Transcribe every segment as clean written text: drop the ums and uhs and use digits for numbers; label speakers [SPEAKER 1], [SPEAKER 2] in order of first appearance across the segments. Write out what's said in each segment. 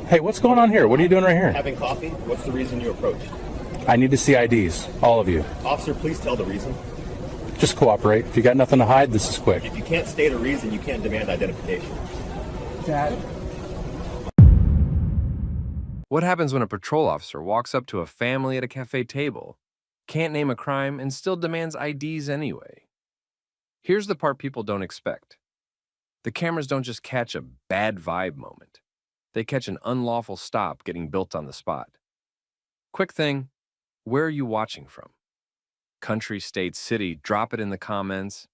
[SPEAKER 1] Hey, what's going on here? What are you doing right here?
[SPEAKER 2] Having coffee? What's the reason you approached?
[SPEAKER 1] I need to see IDs, all of you.
[SPEAKER 2] Officer, please tell the reason.
[SPEAKER 1] Just cooperate. If you got nothing to hide, this is quick.
[SPEAKER 2] If you can't state a reason, you can't demand identification.
[SPEAKER 3] Dad?
[SPEAKER 4] What happens when a patrol officer walks up to a family at a cafe table, can't name a crime, and still demands IDs anyway? Here's the part people don't expect. The cameras don't just catch a bad vibe moment. They catch an unlawful stop getting built on the spot. Quick thing, where are you watching from? Country, state, city, drop it in the comments.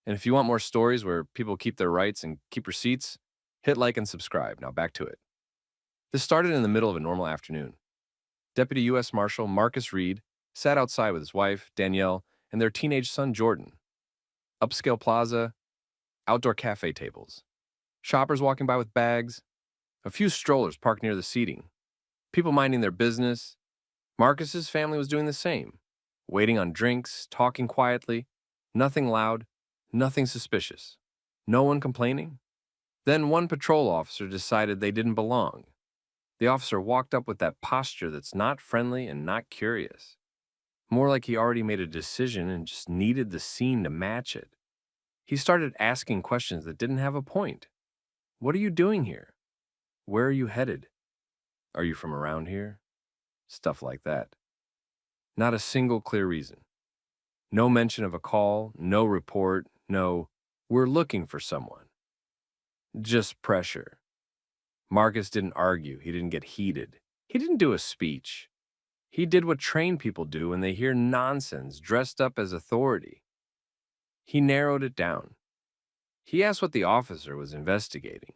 [SPEAKER 4] And if you want more stories where people keep their rights and keep receipts, hit like and subscribe. Now back to it. This started in the middle of a normal afternoon. Deputy U.S. Marshal Marcus Reed sat outside with his wife, Danielle, and their teenage son, Jordan. Upscale plaza, outdoor cafe tables, shoppers walking by with bags, a few strollers parked near the seating, people minding their business. Marcus's family was doing the same, waiting on drinks, talking quietly, nothing loud, nothing suspicious, no one complaining. Then one patrol officer decided they didn't belong. The officer walked up with that posture that's not friendly and not curious. More like he already made a decision and just needed the scene to match it. He started asking questions that didn't have a point. What are you doing here? Where are you headed? Are you from around here? Stuff like that. Not a single clear reason. No mention of a call, no report, no, we're looking for someone. Just pressure. Marcus didn't argue. He didn't get heated. He didn't do a speech. He did what trained people do when they hear nonsense dressed up as authority. He narrowed it down. He asked what the officer was investigating.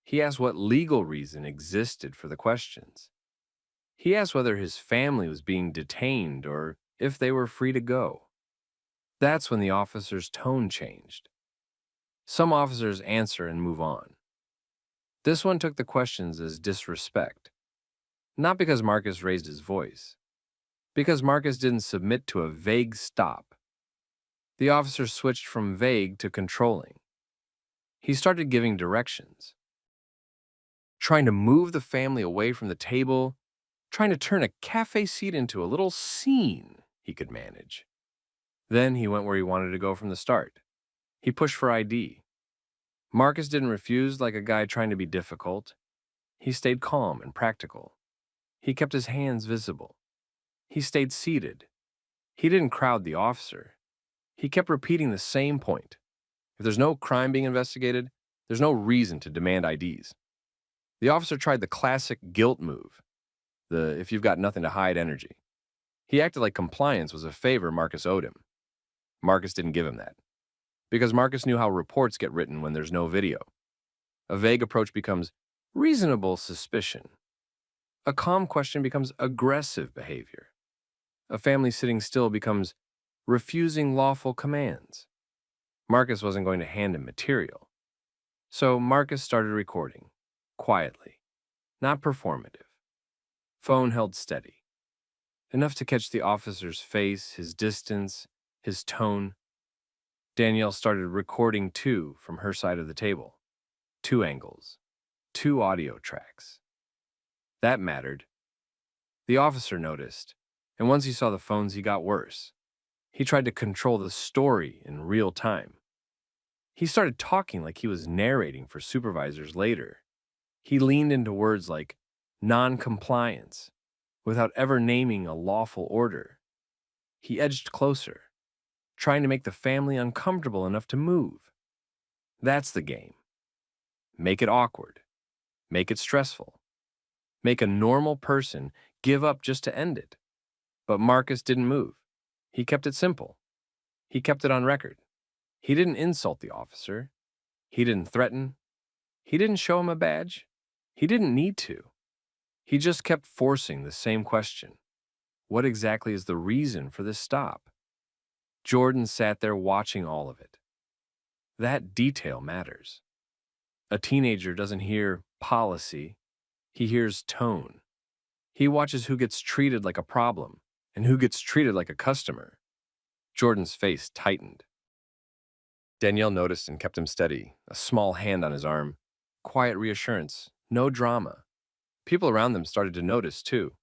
[SPEAKER 4] He asked what legal reason existed for the questions. He asked whether his family was being detained or if they were free to go. That's when the officer's tone changed. Some officers answer and move on. This one took the questions as disrespect. Not because Marcus raised his voice, because Marcus didn't submit to a vague stop. The officer switched from vague to controlling. He started giving directions, trying to move the family away from the table, trying to turn a cafe seat into a little scene he could manage. Then he went where he wanted to go from the start. He pushed for ID. Marcus didn't refuse like a guy trying to be difficult. He stayed calm and practical. He kept his hands visible. He stayed seated. He didn't crowd the officer. He kept repeating the same point. If there's no crime being investigated, there's no reason to demand IDs. The officer tried the classic guilt move, the if you've got nothing to hide energy. He acted like compliance was a favor Marcus owed him. Marcus didn't give him that, because Marcus knew how reports get written when there's no video. A vague approach becomes reasonable suspicion. A calm question becomes aggressive behavior. A family sitting still becomes refusing lawful commands. Marcus wasn't going to hand him material. So Marcus started recording, quietly, not performative. Phone held steady. Enough to catch the officer's face, his distance, his tone. Danielle started recording too from her side of the table. 2 angles, 2 audio tracks. That mattered. The officer noticed, and once he saw the phones, he got worse. He tried to control the story in real time. He started talking like he was narrating for supervisors later. He leaned into words like non-compliance without ever naming a lawful order. He edged closer, trying to make the family uncomfortable enough to move. That's the game. Make it awkward. Make it stressful. Make a normal person give up just to end it. But Marcus didn't move. He kept it simple. He kept it on record. He didn't insult the officer. He didn't threaten. He didn't show him a badge. He didn't need to. He just kept forcing the same question. What exactly is the reason for this stop? Jordan sat there watching all of it. That detail matters. A teenager doesn't hear policy. He hears tone. He watches who gets treated like a problem and who gets treated like a customer. Jordan's face tightened. Danielle noticed and kept him steady, a small hand on his arm. Quiet reassurance, no drama. People around them started to notice, too.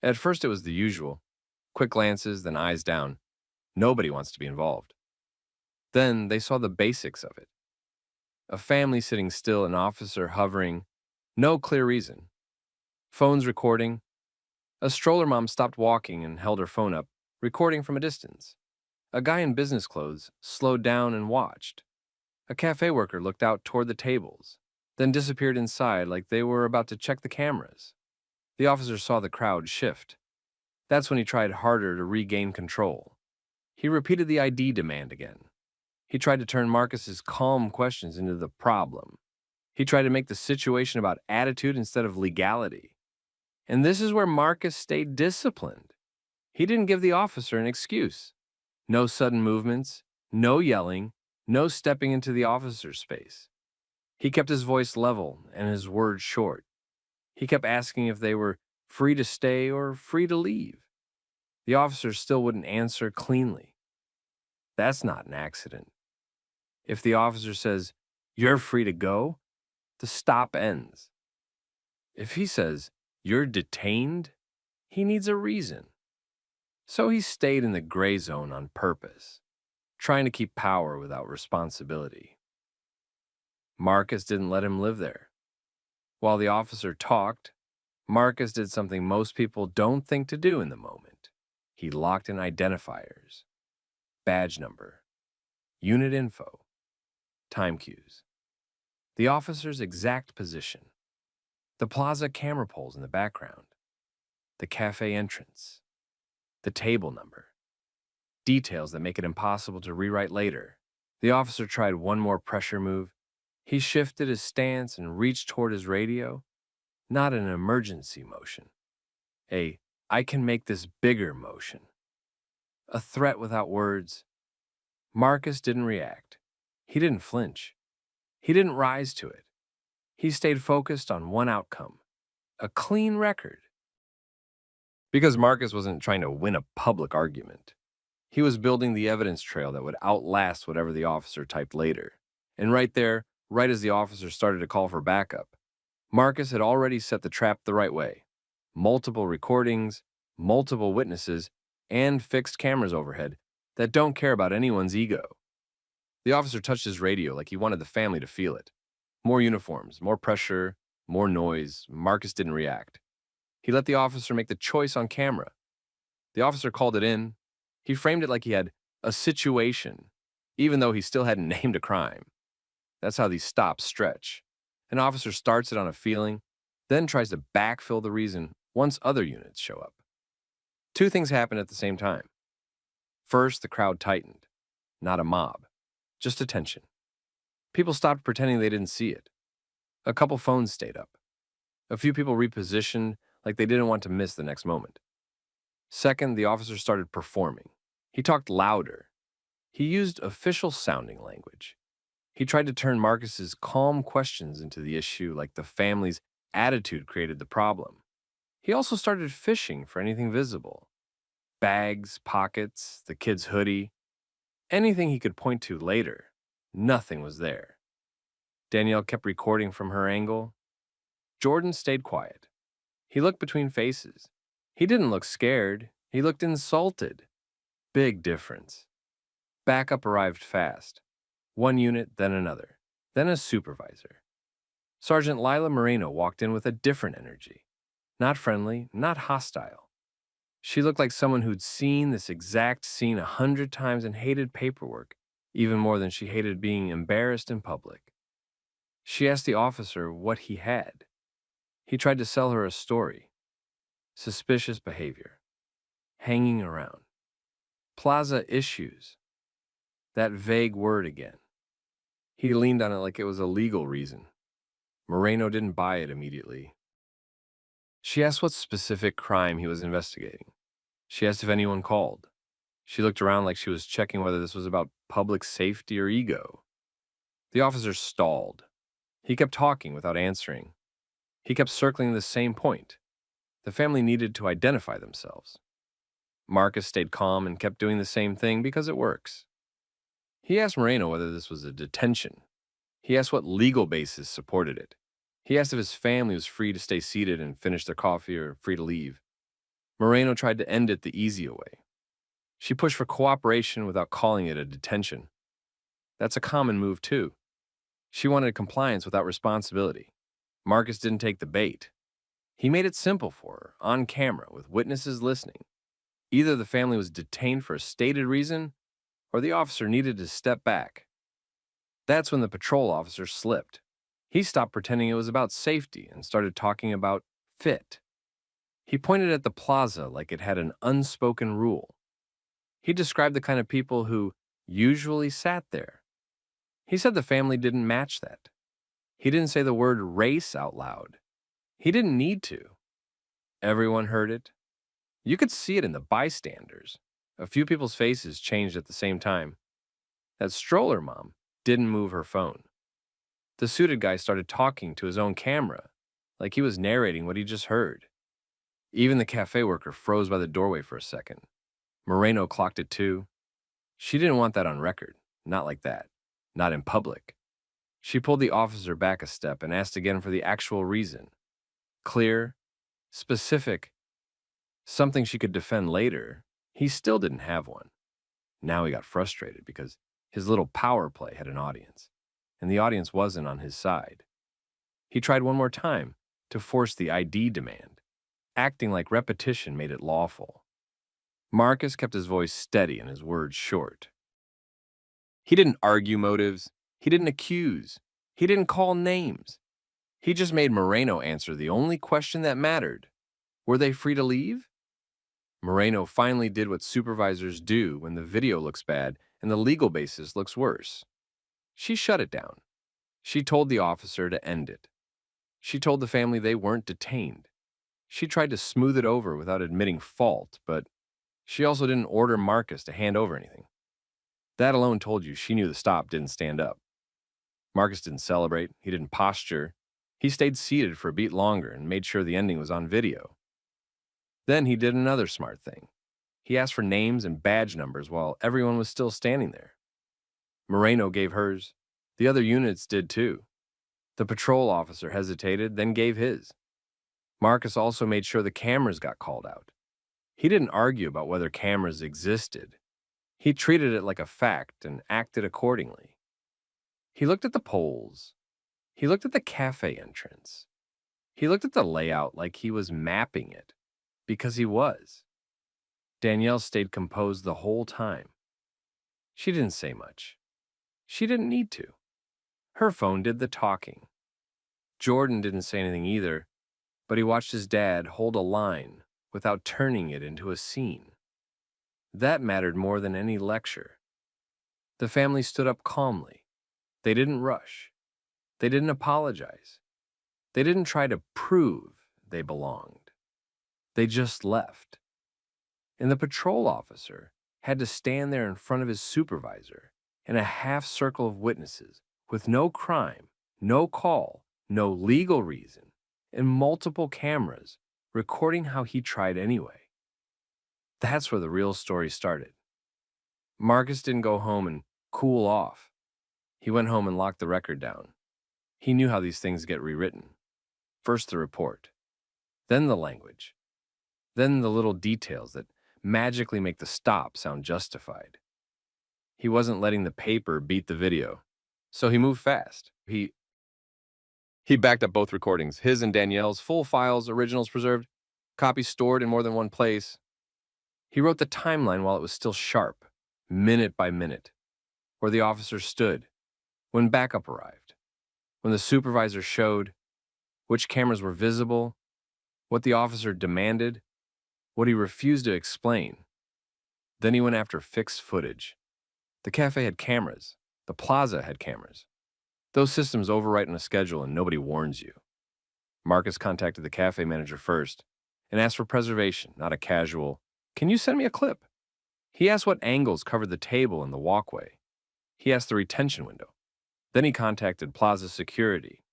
[SPEAKER 4] At first, it was the usual quick glances, then eyes down. Nobody wants to be involved. Then they saw the basics of it: a family sitting still, an officer hovering, no clear reason, phones recording. A stroller mom stopped walking and held her phone up, recording from a distance. A guy in business clothes slowed down and watched. A cafe worker looked out toward the tables, then disappeared inside like they were about to check the cameras. The officer saw the crowd shift. That's when he tried harder to regain control. He repeated the ID demand again. He tried to turn Marcus's calm questions into the problem. He tried to make the situation about attitude instead of legality. And this is where Marcus stayed disciplined. He didn't give the officer an excuse. No sudden movements, no yelling, no stepping into the officer's space. He kept his voice level and his words short. He kept asking if they were free to stay or free to leave. The officer still wouldn't answer cleanly. That's not an accident. If the officer says, "You're free to go," the stop ends. If he says, "You're detained," he needs a reason. So he stayed in the gray zone on purpose, trying to keep power without responsibility. Marcus didn't let him live there. While the officer talked, Marcus did something most people don't think to do in the moment. He locked in identifiers: badge number, unit info, time cues, the officer's exact position, the plaza camera poles in the background, the cafe entrance, the table number, details that make it impossible to rewrite later. The officer tried one more pressure move. He shifted his stance and reached toward his radio. Not an emergency motion. I can make this bigger motion. A threat without words. Marcus didn't react. He didn't flinch. He didn't rise to it. He stayed focused on one outcome: a clean record. Because Marcus wasn't trying to win a public argument. He was building the evidence trail that would outlast whatever the officer typed later. And right there, right as the officer started to call for backup, Marcus had already set the trap the right way. Multiple recordings, multiple witnesses, and fixed cameras overhead that don't care about anyone's ego. The officer touched his radio like he wanted the family to feel it. More uniforms, more pressure, more noise. Marcus didn't react. He let the officer make the choice on camera. The officer called it in. He framed it like he had a situation, even though he still hadn't named a crime. That's how these stops stretch. An officer starts it on a feeling, then tries to backfill the reason once other units show up. Two things happened at the same time. First, the crowd tightened. Not a mob, just attention. People stopped pretending they didn't see it. A couple phones stayed up. A few people repositioned like they didn't want to miss the next moment. Second, the officer started performing. He talked louder. He used official-sounding language. He tried to turn Marcus's calm questions into the issue like the family's attitude created the problem. He also started fishing for anything visible. Bags, pockets, the kid's hoodie. Anything he could point to later. Nothing was there. Danielle kept recording from her angle. Jordan stayed quiet. He looked between faces. He didn't look scared. He looked insulted. Big difference. Backup arrived fast. One unit, then another. Then a supervisor. Sergeant Lila Moreno walked in with a different energy. Not friendly, not hostile. She looked like someone who'd seen this exact scene 100 times and hated paperwork, even more than she hated being embarrassed in public. She asked the officer what he had. He tried to sell her a story. Suspicious behavior. Hanging around. Plaza issues. That vague word again. He leaned on it like it was a legal reason. Moreno didn't buy it immediately. She asked what specific crime he was investigating. She asked if anyone called. She looked around like she was checking whether this was about public safety or ego. The officer stalled. He kept talking without answering. He kept circling the same point. The family needed to identify themselves. Marcus stayed calm and kept doing the same thing because it works. He asked Moreno whether this was a detention. He asked what legal basis supported it. He asked if his family was free to stay seated and finish their coffee or free to leave. Moreno tried to end it the easy way. She pushed for cooperation without calling it a detention. That's a common move, too. She wanted compliance without responsibility. Marcus didn't take the bait. He made it simple for her, on camera, with witnesses listening. Either the family was detained for a stated reason, or the officer needed to step back. That's when the patrol officer slipped. He stopped pretending it was about safety and started talking about fit. He pointed at the plaza like it had an unspoken rule. He described the kind of people who usually sat there. He said the family didn't match that. He didn't say the word race out loud. He didn't need to. Everyone heard it. You could see it in the bystanders. A few people's faces changed at the same time. That stroller mom didn't move her phone. The suited guy started talking to his own camera, like he was narrating what he just heard. Even the cafe worker froze by the doorway for a second. Moreno clocked it too. She didn't want that on record. Not like that. Not in public. She pulled the officer back a step and asked again for the actual reason. Clear, specific, something she could defend later. He still didn't have one. Now he got frustrated because his little power play had an audience, and the audience wasn't on his side. He tried one more time to force the ID demand, acting like repetition made it lawful. Marcus kept his voice steady and his words short. He didn't argue motives. He didn't accuse. He didn't call names. He just made Moreno answer the only question that mattered. Were they free to leave? Moreno finally did what supervisors do when the video looks bad and the legal basis looks worse. She shut it down. She told the officer to end it. She told the family they weren't detained. She tried to smooth it over without admitting fault, but she also didn't order Marcus to hand over anything. That alone told you she knew the stop didn't stand up. Marcus didn't celebrate. He didn't posture. He stayed seated for a beat longer and made sure the ending was on video. Then he did another smart thing. He asked for names and badge numbers while everyone was still standing there. Moreno gave hers. The other units did too. The patrol officer hesitated, then gave his. Marcus also made sure the cameras got called out. He didn't argue about whether cameras existed. He treated it like a fact and acted accordingly. He looked at the poles. He looked at the cafe entrance. He looked at the layout like he was mapping it, because he was. Danielle stayed composed the whole time. She didn't say much. She didn't need to. Her phone did the talking. Jordan didn't say anything either, but he watched his dad hold a line without turning it into a scene. That mattered more than any lecture. The family stood up calmly. They didn't rush. They didn't apologize. They didn't try to prove they belonged. They just left. And the patrol officer had to stand there in front of his supervisor in a half circle of witnesses with no crime, no call, no legal reason, and multiple cameras recording how he tried anyway. That's where the real story started. Marcus didn't go home and cool off. He went home and locked the record down. He knew how these things get rewritten. First the report, then the language, then the little details that magically make the stop sound justified. He wasn't letting the paper beat the video, so he moved fast. He backed up both recordings, his and Danielle's, full files, originals preserved, copies stored in more than one place. He wrote the timeline while it was still sharp, minute by minute, where the officer stood, when backup arrived, when the supervisor showed, which cameras were visible, what the officer demanded, what he refused to explain. Then he went after fixed footage. The cafe had cameras. The plaza had cameras. Those systems overwrite on a schedule and nobody warns you. Marcus contacted the cafe manager first and asked for preservation, not a casual, "Can you send me a clip?" He asked what angles covered the table and the walkway. He asked the retention window. Then he contacted plaza security.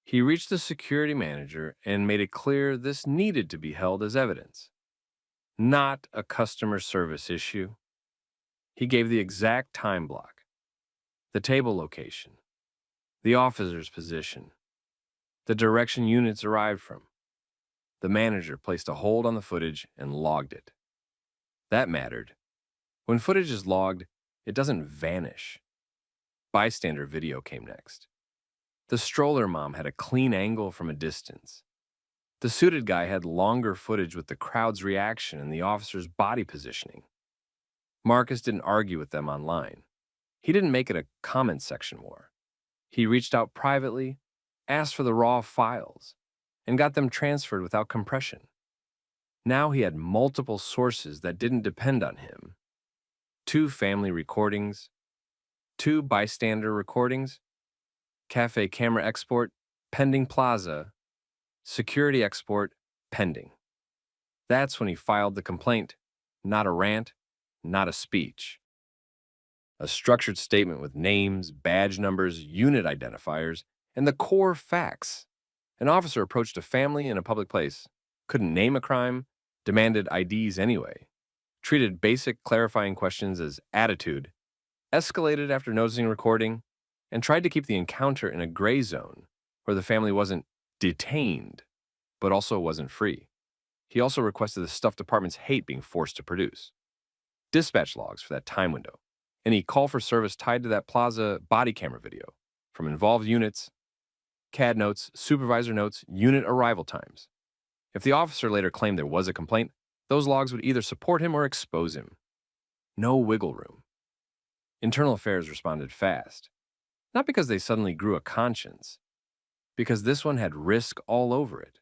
[SPEAKER 4] He reached the security manager and made it clear this needed to be held as evidence, not a customer service issue. He gave the exact time block, the table location, the officer's position, the direction units arrived from. The manager placed a hold on the footage and logged it. That mattered. When footage is logged, it doesn't vanish. Bystander video came next. The stroller mom had a clean angle from a distance. The suited guy had longer footage with the crowd's reaction and the officer's body positioning. Marcus didn't argue with them online. He didn't make it a comment section war. He reached out privately, asked for the raw files, and got them transferred without compression. Now he had multiple sources that didn't depend on him. 2 family recordings, 2 bystander recordings, cafe camera export, pending plaza, security export, pending. That's when he filed the complaint, not a rant, not a speech. A structured statement with names, badge numbers, unit identifiers, and the core facts. An officer approached a family in a public place, couldn't name a crime, demanded IDs anyway, treated basic clarifying questions as attitude, escalated after noticing recording, and tried to keep the encounter in a gray zone where the family wasn't detained, but also wasn't free. He also requested the stuff departments hate being forced to produce. Dispatch logs for that time window, any call for service tied to that plaza body camera video from involved units, CAD notes, supervisor notes, unit arrival times. If the officer later claimed there was a complaint, those logs would either support him or expose him. No wiggle room. Internal Affairs responded fast, not because they suddenly grew a conscience, because this one had risk all over it.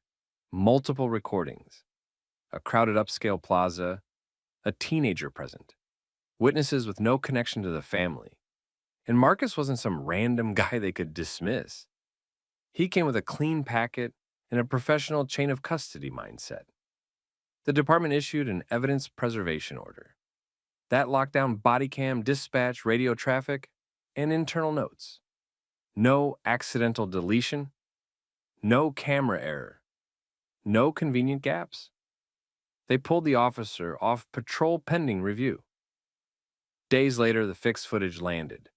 [SPEAKER 4] Multiple recordings, a crowded upscale plaza, a teenager present, witnesses with no connection to the family. And Marcus wasn't some random guy they could dismiss. He came with a clean packet and a professional chain of custody mindset. The department issued an evidence preservation order. That locked down Bodycam, dispatch, radio traffic, and internal notes. No accidental deletion, no camera error, no convenient gaps. They pulled the officer off patrol pending review. Days later, the fixed footage landed,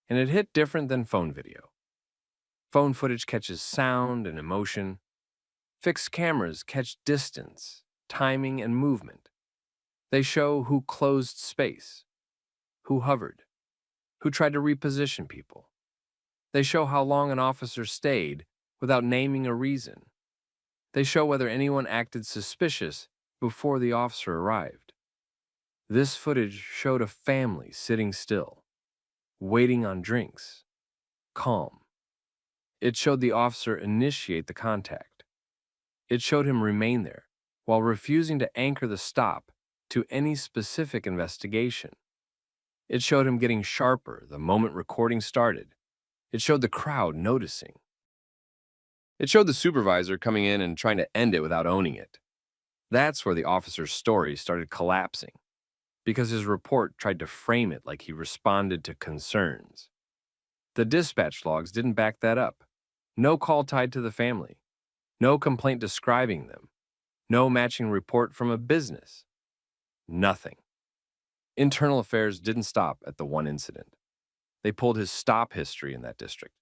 [SPEAKER 4] and it hit different than phone video. Phone footage catches sound and emotion. Fixed cameras catch distance, timing, and movement. They show who closed space, who hovered, who tried to reposition people. They show how long an officer stayed without naming a reason. They show whether anyone acted suspicious before the officer arrived. This footage showed a family sitting still, waiting on drinks, calm. It showed the officer initiate the contact. It showed him remain there while refusing to anchor the stop to any specific investigation. It showed him getting sharper the moment recording started. It showed the crowd noticing. It showed the supervisor coming in and trying to end it without owning it. That's where the officer's story started collapsing, because his report tried to frame it like he responded to concerns. The dispatch logs didn't back that up. No call tied to the family. No complaint describing them. No matching report from a business. Nothing. Internal Affairs didn't stop at the one incident. They pulled his stop history in that district.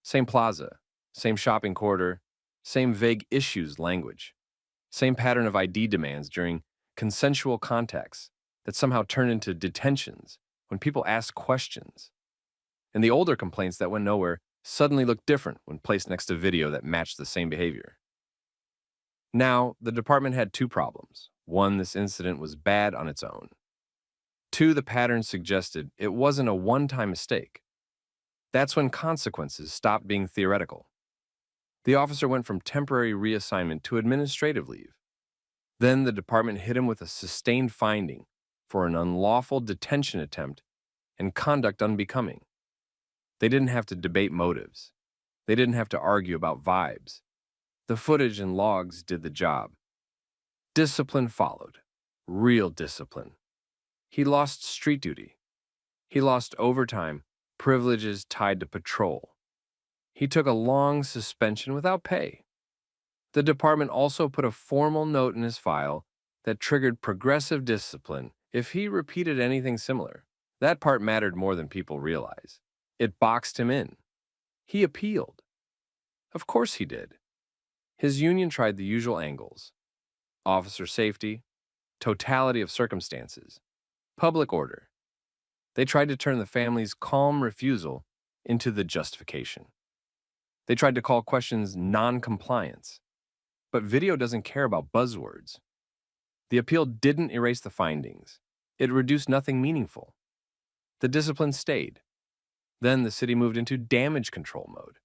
[SPEAKER 4] Same plaza, same shopping corridor, same vague issues language, same pattern of ID demands during consensual contacts that somehow turned into detentions when people asked questions. And the older complaints that went nowhere suddenly looked different when placed next to video that matched the same behavior. Now, the department had 2 problems. 1, this incident was bad on its own. 2, the pattern suggested it wasn't a one-time mistake. That's when consequences stopped being theoretical. The officer went from temporary reassignment to administrative leave. Then the department hit him with a sustained finding for an unlawful detention attempt and conduct unbecoming. They didn't have to debate motives. They didn't have to argue about vibes. The footage and logs did the job. Discipline followed. Real discipline. He lost street duty. He lost overtime, privileges tied to patrol. He took a long suspension without pay. The department also put a formal note in his file that triggered progressive discipline if he repeated anything similar. That part mattered more than people realize. It boxed him in. He appealed. Of course he did. His union tried the usual angles: officer safety, totality of circumstances, public order. They tried to turn the family's calm refusal into the justification. They tried to call questions non-compliance. But video doesn't care about buzzwords. The appeal didn't erase the findings. It reduced nothing meaningful. The discipline stayed. Then the city moved into damage control mode.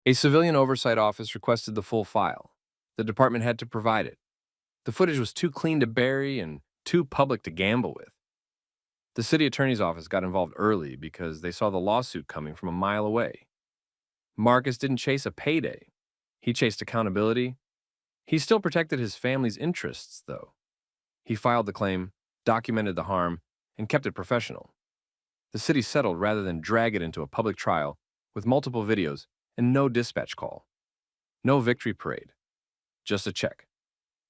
[SPEAKER 4] A civilian oversight office requested the full file. The department had to provide it. The footage was too clean to bury and too public to gamble with. The city attorney's office got involved early because they saw the lawsuit coming from a mile away. Marcus didn't chase a payday. He chased accountability. He still protected his family's interests, though. He filed the claim, documented the harm, and kept it professional. The city settled rather than drag it into a public trial with multiple videos and no dispatch call. No victory parade. Just a check,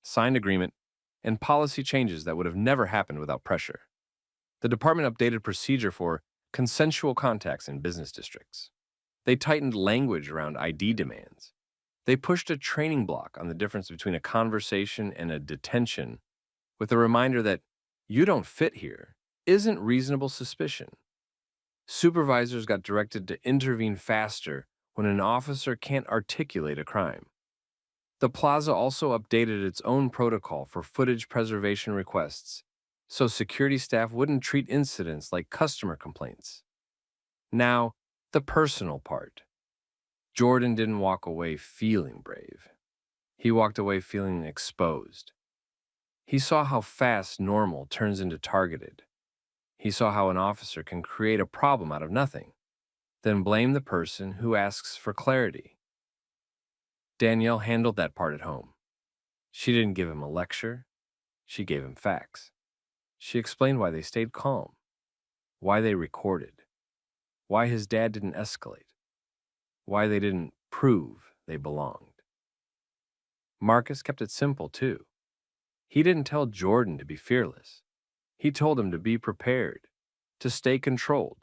[SPEAKER 4] signed agreement, and policy changes that would have never happened without pressure. The department updated procedure for consensual contacts in business districts. They tightened language around ID demands. They pushed a training block on the difference between a conversation and a detention with a reminder that "you don't fit here" isn't reasonable suspicion. Supervisors got directed to intervene faster when an officer can't articulate a crime. The plaza also updated its own protocol for footage preservation requests, so security staff wouldn't treat incidents like customer complaints. Now, the personal part. Jordan didn't walk away feeling brave. He walked away feeling exposed. He saw how fast normal turns into targeted. He saw how an officer can create a problem out of nothing, then blame the person who asks for clarity. Danielle handled that part at home. She didn't give him a lecture. She gave him facts. She explained why they stayed calm, why they recorded, why his dad didn't escalate, why they didn't prove they belonged. Marcus kept it simple, too. He didn't tell Jordan to be fearless. He told him to be prepared, to stay controlled,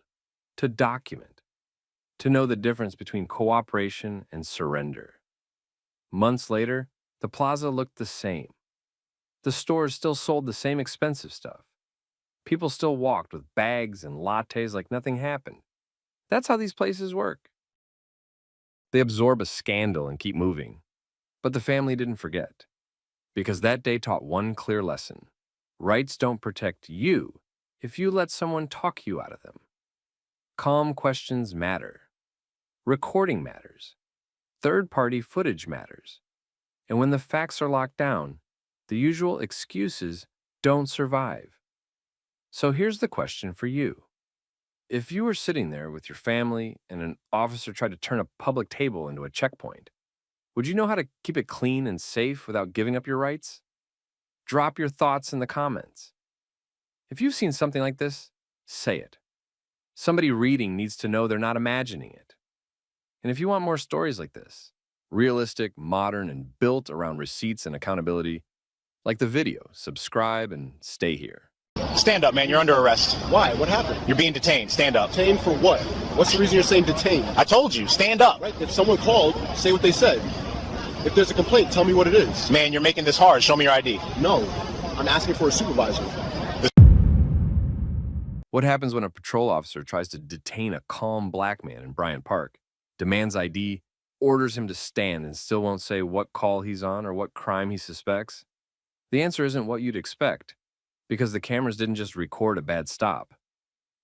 [SPEAKER 4] to document, to know the difference between cooperation and surrender. Months later, the plaza looked the same. The stores still sold the same expensive stuff. People still walked with bags and lattes like nothing happened. That's how these places work. They absorb a scandal and keep moving. But the family didn't forget, because that day taught one clear lesson. Rights don't protect you if you let someone talk you out of them. Calm questions matter. Recording matters. Third-party footage matters. And when the facts are locked down, the usual excuses don't survive. So here's the question for you. If you were sitting there with your family and an officer tried to turn a public table into a checkpoint, would you know how to keep it clean and safe without giving up your rights? Drop your thoughts in the comments. If you've seen something like this, say it. Somebody reading needs to know they're not imagining it. And if you want more stories like this, realistic, modern, and built around receipts and accountability, like the video, subscribe and stay here.
[SPEAKER 3] Stand up, man. You're under arrest.
[SPEAKER 2] Why? What happened?
[SPEAKER 3] You're being detained. Stand up.
[SPEAKER 2] Detained for what? What's the reason you're saying detained?
[SPEAKER 3] I told you. Stand up.
[SPEAKER 2] Right? If someone called, say what they said. If there's a complaint, tell me what it is.
[SPEAKER 3] Man, you're making this hard. Show me your ID.
[SPEAKER 2] No. I'm asking for a supervisor.
[SPEAKER 4] What happens when a patrol officer tries to detain a calm black man in Bryant Park, demands ID, orders him to stand, and still won't say what call he's on or what crime he suspects? The answer isn't what you'd expect, because the cameras didn't just record a bad stop.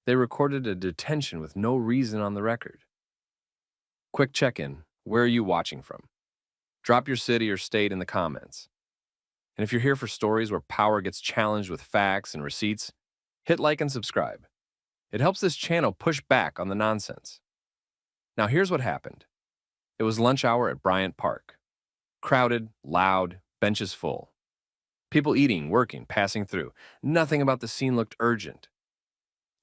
[SPEAKER 4] They recorded a detention with no reason on the record. Quick check-in. Where are you watching from? Drop your city or state in the comments. And if you're here for stories where power gets challenged with facts and receipts, hit like and subscribe. It helps this channel push back on the nonsense. Now here's what happened. It was lunch hour at Bryant Park. Crowded, loud, benches full. People eating, working, passing through. Nothing about the scene looked urgent.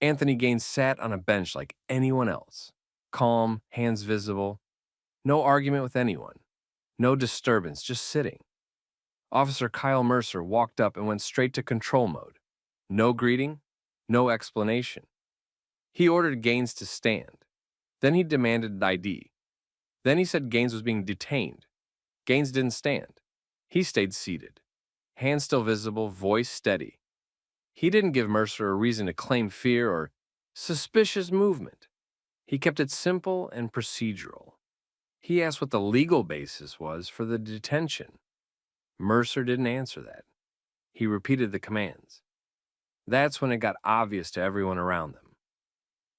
[SPEAKER 4] Anthony Gaines sat on a bench like anyone else. Calm, hands visible. No argument with anyone. No disturbance, just sitting. Officer Kyle Mercer walked up and went straight to control mode. No greeting, no explanation. He ordered Gaines to stand. Then he demanded ID. Then he said Gaines was being detained. Gaines didn't stand. He stayed seated, hands still visible, voice steady. He didn't give Mercer a reason to claim fear or suspicious movement. He kept it simple and procedural. He asked what the legal basis was for the detention. Mercer didn't answer that. He repeated the commands. That's when it got obvious to everyone around them.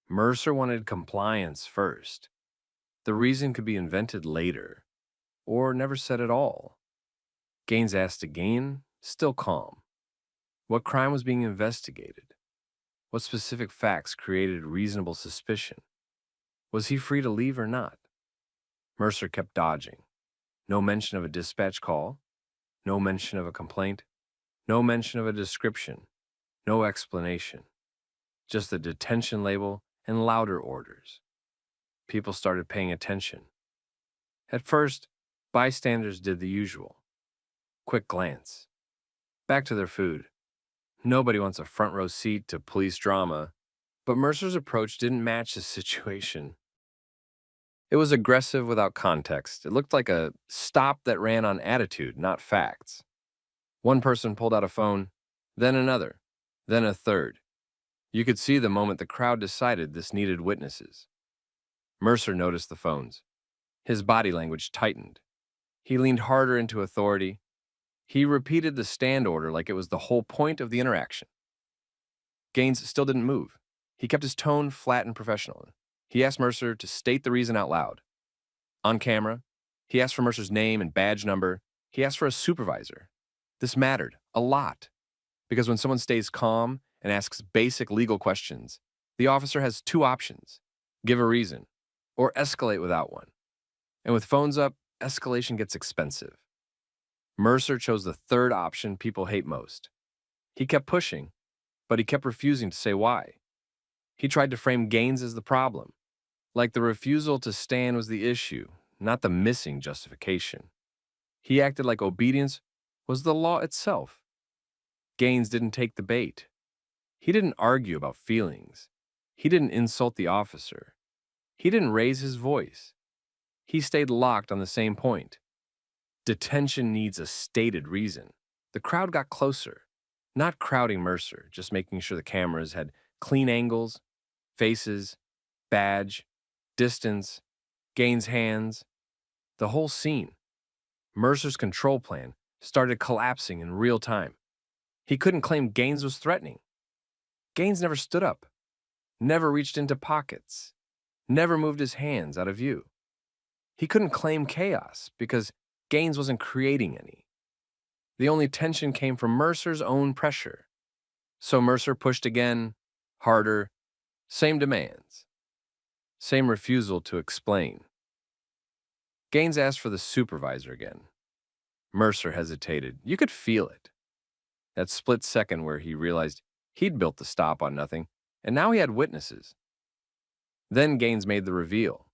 [SPEAKER 4] Mercer wanted compliance first. The reason could be invented later, or never said at all. Gaines asked again, still calm. What crime was being investigated? What specific facts created reasonable suspicion? Was he free to leave or not? Mercer kept dodging. No mention of a dispatch call, no mention of a complaint, no mention of a description, no explanation. Just the detention label and louder orders. People started paying attention. At first, bystanders did the usual. Quick glance. Back to their food. Nobody wants a front row seat to police drama, but Mercer's approach didn't match the situation. It was aggressive without context. It looked like a stop that ran on attitude, not facts. One person pulled out a phone, then another, then a third. You could see the moment the crowd decided this needed witnesses. Mercer noticed the phones. His body language tightened. He leaned harder into authority. He repeated the stand order like it was the whole point of the interaction. Gaines still didn't move. He kept his tone flat and professional. He asked Mercer to state the reason out loud. On camera, he asked for Mercer's name and badge number. He asked for a supervisor. This mattered a lot, because when someone stays calm and asks basic legal questions, the officer has two options: give a reason, or escalate without one. And with phones up, escalation gets expensive. Mercer chose the third option people hate most. He kept pushing, but he kept refusing to say why. He tried to frame Gaines as the problem, like the refusal to stand was the issue, not the missing justification. He acted like obedience was the law itself. Gaines didn't take the bait. He didn't argue about feelings. He didn't insult the officer. He didn't raise his voice. He stayed locked on the same point. Detention needs a stated reason. The crowd got closer, not crowding Mercer, just making sure the cameras had clean angles, faces, badge, distance, Gaines' hands, the whole scene. Mercer's control plan started collapsing in real time. He couldn't claim Gaines was threatening. Gaines never stood up, never reached into pockets, never moved his hands out of view. He couldn't claim chaos because Gaines wasn't creating any. The only tension came from Mercer's own pressure. So Mercer pushed again, harder, same demands, same refusal to explain. Gaines asked for the supervisor again. Mercer hesitated. You could feel it. That split second where he realized he'd built the stop on nothing, and now he had witnesses. Then Gaines made the reveal.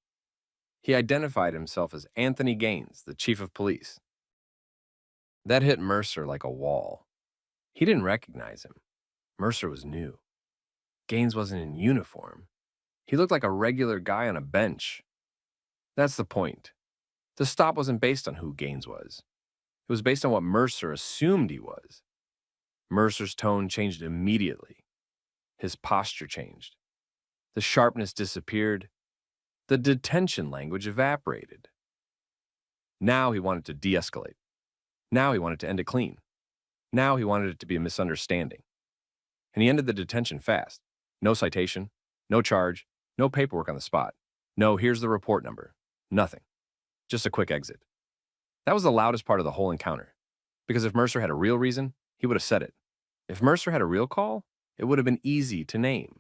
[SPEAKER 4] He identified himself as Anthony Gaines, the chief of police. That hit Mercer like a wall. He didn't recognize him. Mercer was new. Gaines wasn't in uniform. He looked like a regular guy on a bench. That's the point. The stop wasn't based on who Gaines was. It was based on what Mercer assumed he was. Mercer's tone changed immediately. His posture changed. The sharpness disappeared. The detention language evaporated. Now he wanted to de-escalate. Now he wanted to end it clean. Now he wanted it to be a misunderstanding. And he ended the detention fast. No citation, no charge, no paperwork on the spot. No, here's the report number. Nothing. Just a quick exit. That was the loudest part of the whole encounter. Because if Mercer had a real reason, he would have said it. If Mercer had a real call, it would have been easy to name.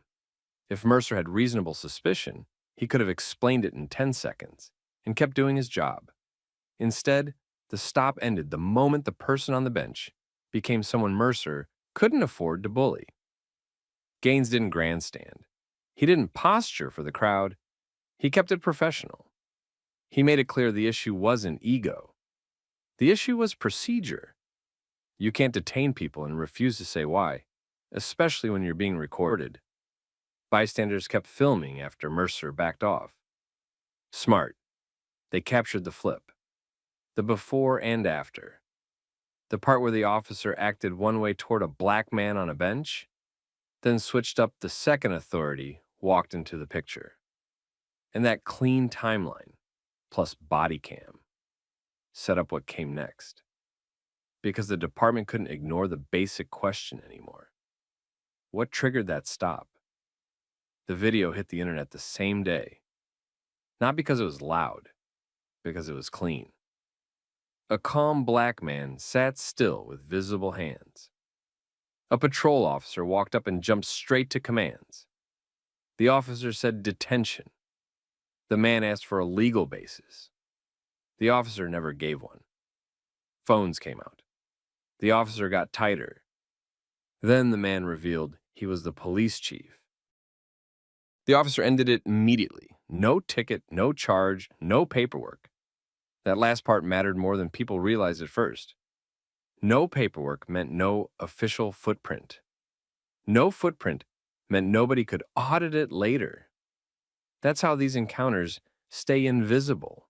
[SPEAKER 4] If Mercer had reasonable suspicion, he could have explained it in 10 seconds and kept doing his job. Instead, the stop ended the moment the person on the bench became someone Mercer couldn't afford to bully. Gaines didn't grandstand. He didn't posture for the crowd. He kept it professional. He made it clear the issue wasn't ego. The issue was procedure. You can't detain people and refuse to say why, especially when you're being recorded. Bystanders kept filming after Mercer backed off. Smart. They captured the flip. the before and after. The part where the officer acted one way toward a black man on a bench, then switched up the second authority walked into the picture. And that clean timeline, plus Bodycam, set up what came next. Because the department couldn't ignore the basic question anymore. What triggered that stop? The video hit the internet the same day. Not because it was loud, because it was clean. A calm black man sat still with visible hands. A patrol officer walked up and jumped straight to commands. The officer said detention. The man asked for a legal basis. The officer never gave one. Phones came out. The officer got tighter. Then the man revealed he was the police chief. The officer ended it immediately. No ticket, no charge, no paperwork. That last part mattered more than people realized at first. No paperwork meant no official footprint. No footprint meant nobody could audit it later. That's how these encounters stay invisible.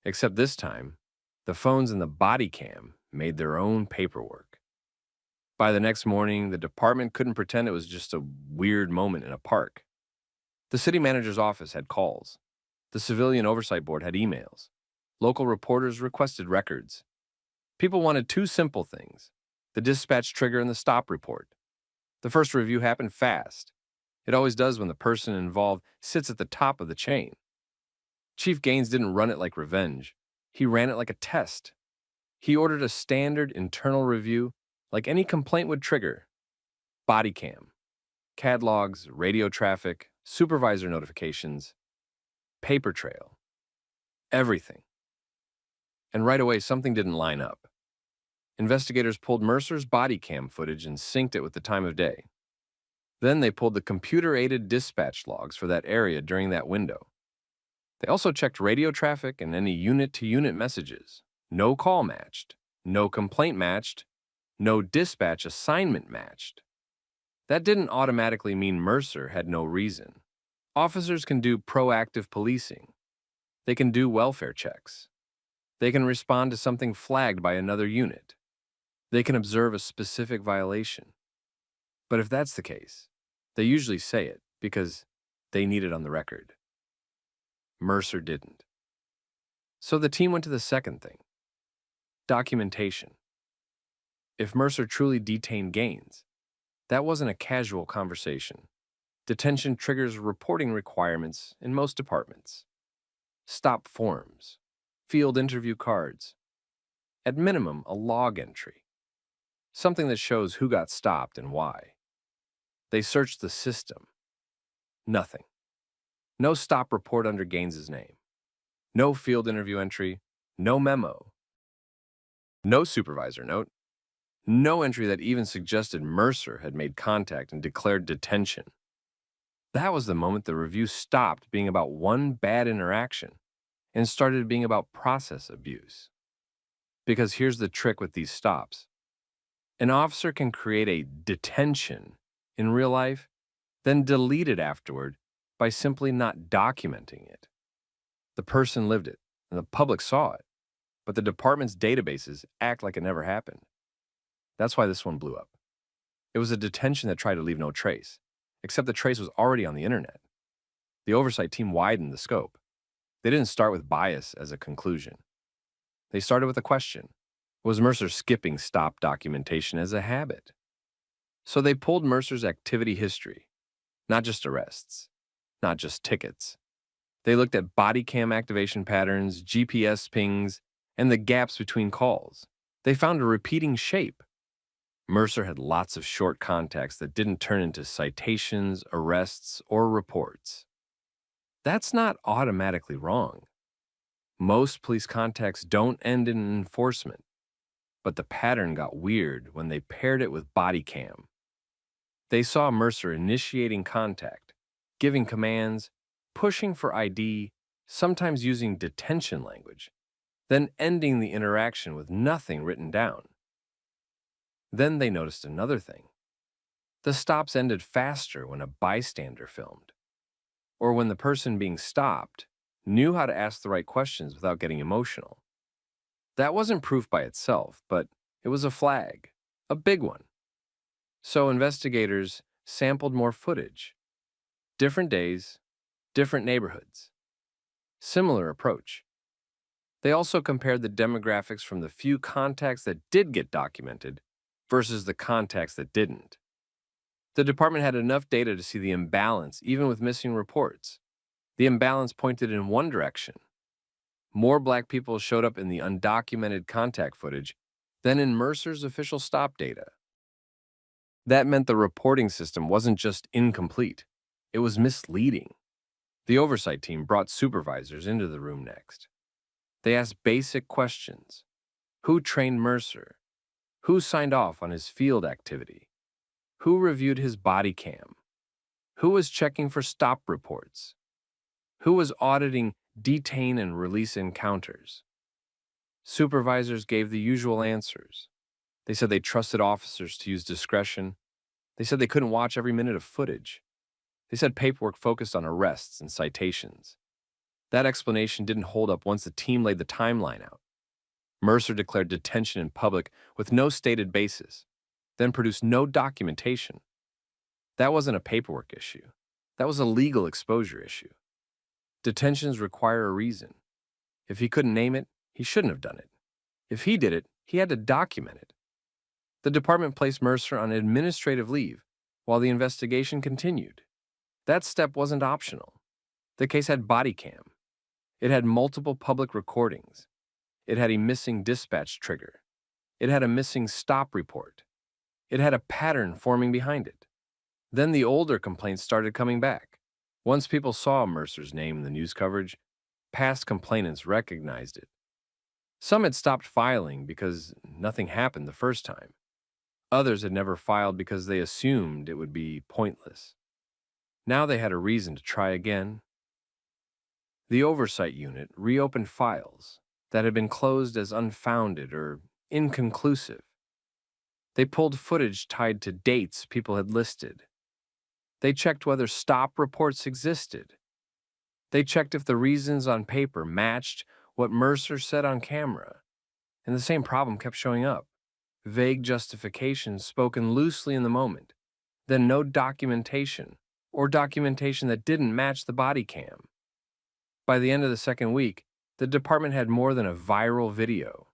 [SPEAKER 4] Except this time, the phones and the body cam made their own paperwork. By the next morning, the department couldn't pretend it was just a weird moment in a park. The city manager's office had calls. The Civilian Oversight Board had emails. Local reporters requested records. People wanted two simple things: the dispatch trigger and the stop report. The first review happened fast. It always does when the person involved sits at the top of the chain. Chief Gaines didn't run it like revenge. He ran it like a test. He ordered a standard internal review like any complaint would trigger. Body cam, CAD logs, radio traffic, supervisor notifications, paper trail, everything. And right away, something didn't line up. Investigators pulled Mercer's body cam footage and synced it with the time of day. Then they pulled the computer-aided dispatch logs for that area during that window. They also checked radio traffic and any unit-to-unit messages. No call matched, no complaint matched, no dispatch assignment matched. That didn't automatically mean Mercer had no reason. Officers can do proactive policing. They can do welfare checks. They can respond to something flagged by another unit. They can observe a specific violation. But if that's the case, they usually say it because they need it on the record. Mercer didn't. So the team went to the second thing: documentation. If Mercer truly detained Gaines, that wasn't a casual conversation. Detention triggers reporting requirements in most departments. Stop forms, field interview cards, at minimum a log entry, something that shows who got stopped and why. They searched the system. Nothing. No stop report under Gaines's name. No field interview entry. No memo. No supervisor note. No entry that even suggested Mercer had made contact and declared detention. That was the moment the review stopped being about one bad interaction and started being about process abuse. Because here's the trick with these stops. An officer can create a detention in real life, then delete it afterward by simply not documenting it. The person lived it, and the public saw it, but the department's databases act like it never happened. That's why this one blew up. It was a detention that tried to leave no trace, except the trace was already on the internet. The oversight team widened the scope. They didn't start with bias as a conclusion. They started with a question: was Mercer skipping stop documentation as a habit? So they pulled Mercer's activity history, not just arrests, not just tickets. They looked at body cam activation patterns, GPS pings, and the gaps between calls. They found a repeating shape. Mercer had lots of short contacts that didn't turn into citations, arrests, or reports. That's not automatically wrong. Most police contacts don't end in enforcement, but the pattern got weird when they paired it with body cam. They saw Mercer initiating contact, giving commands, pushing for ID, sometimes using detention language, then ending the interaction with nothing written down. Then they noticed another thing. The stops ended faster when a bystander filmed, or when the person being stopped knew how to ask the right questions without getting emotional. That wasn't proof by itself, but it was a flag, a big one. So investigators sampled more footage. Different days, different neighborhoods. Similar approach. They also compared the demographics from the few contacts that did get documented versus the contacts that didn't. The department had enough data to see the imbalance, even with missing reports. The imbalance pointed in one direction. More black people showed up in the undocumented contact footage than in Mercer's official stop data. That meant the reporting system wasn't just incomplete, it was misleading. The oversight team brought supervisors into the room next. They asked basic questions. Who trained Mercer? Who signed off on his field activity? Who reviewed his body cam? Who was checking for stop reports? Who was auditing detain and release encounters? Supervisors gave the usual answers. They said they trusted officers to use discretion. They said they couldn't watch every minute of footage. They said paperwork focused on arrests and citations. That explanation didn't hold up once the team laid the timeline out. Mercer declared detention in public with no stated basis, then produced no documentation. That wasn't a paperwork issue. That was a legal exposure issue. Detentions require a reason. If he couldn't name it, he shouldn't have done it. If he did it, he had to document it. The department placed Mercer on administrative leave while the investigation continued. That step wasn't optional. The case had body cam. It had multiple public recordings. It had a missing dispatch trigger. It had a missing stop report. It had a pattern forming behind it. Then the older complaints started coming back. Once people saw Mercer's name in the news coverage, past complainants recognized it. Some had stopped filing because nothing happened the first time. Others had never filed because they assumed it would be pointless. Now they had a reason to try again. The oversight unit reopened files that had been closed as unfounded or inconclusive. They pulled footage tied to dates people had listed. They checked whether stop reports existed. They checked if the reasons on paper matched what Mercer said on camera. And the same problem kept showing up. Vague justifications spoken loosely in the moment, then no documentation, or documentation that didn't match the body cam. By the end of the second week, the department had more than a viral video.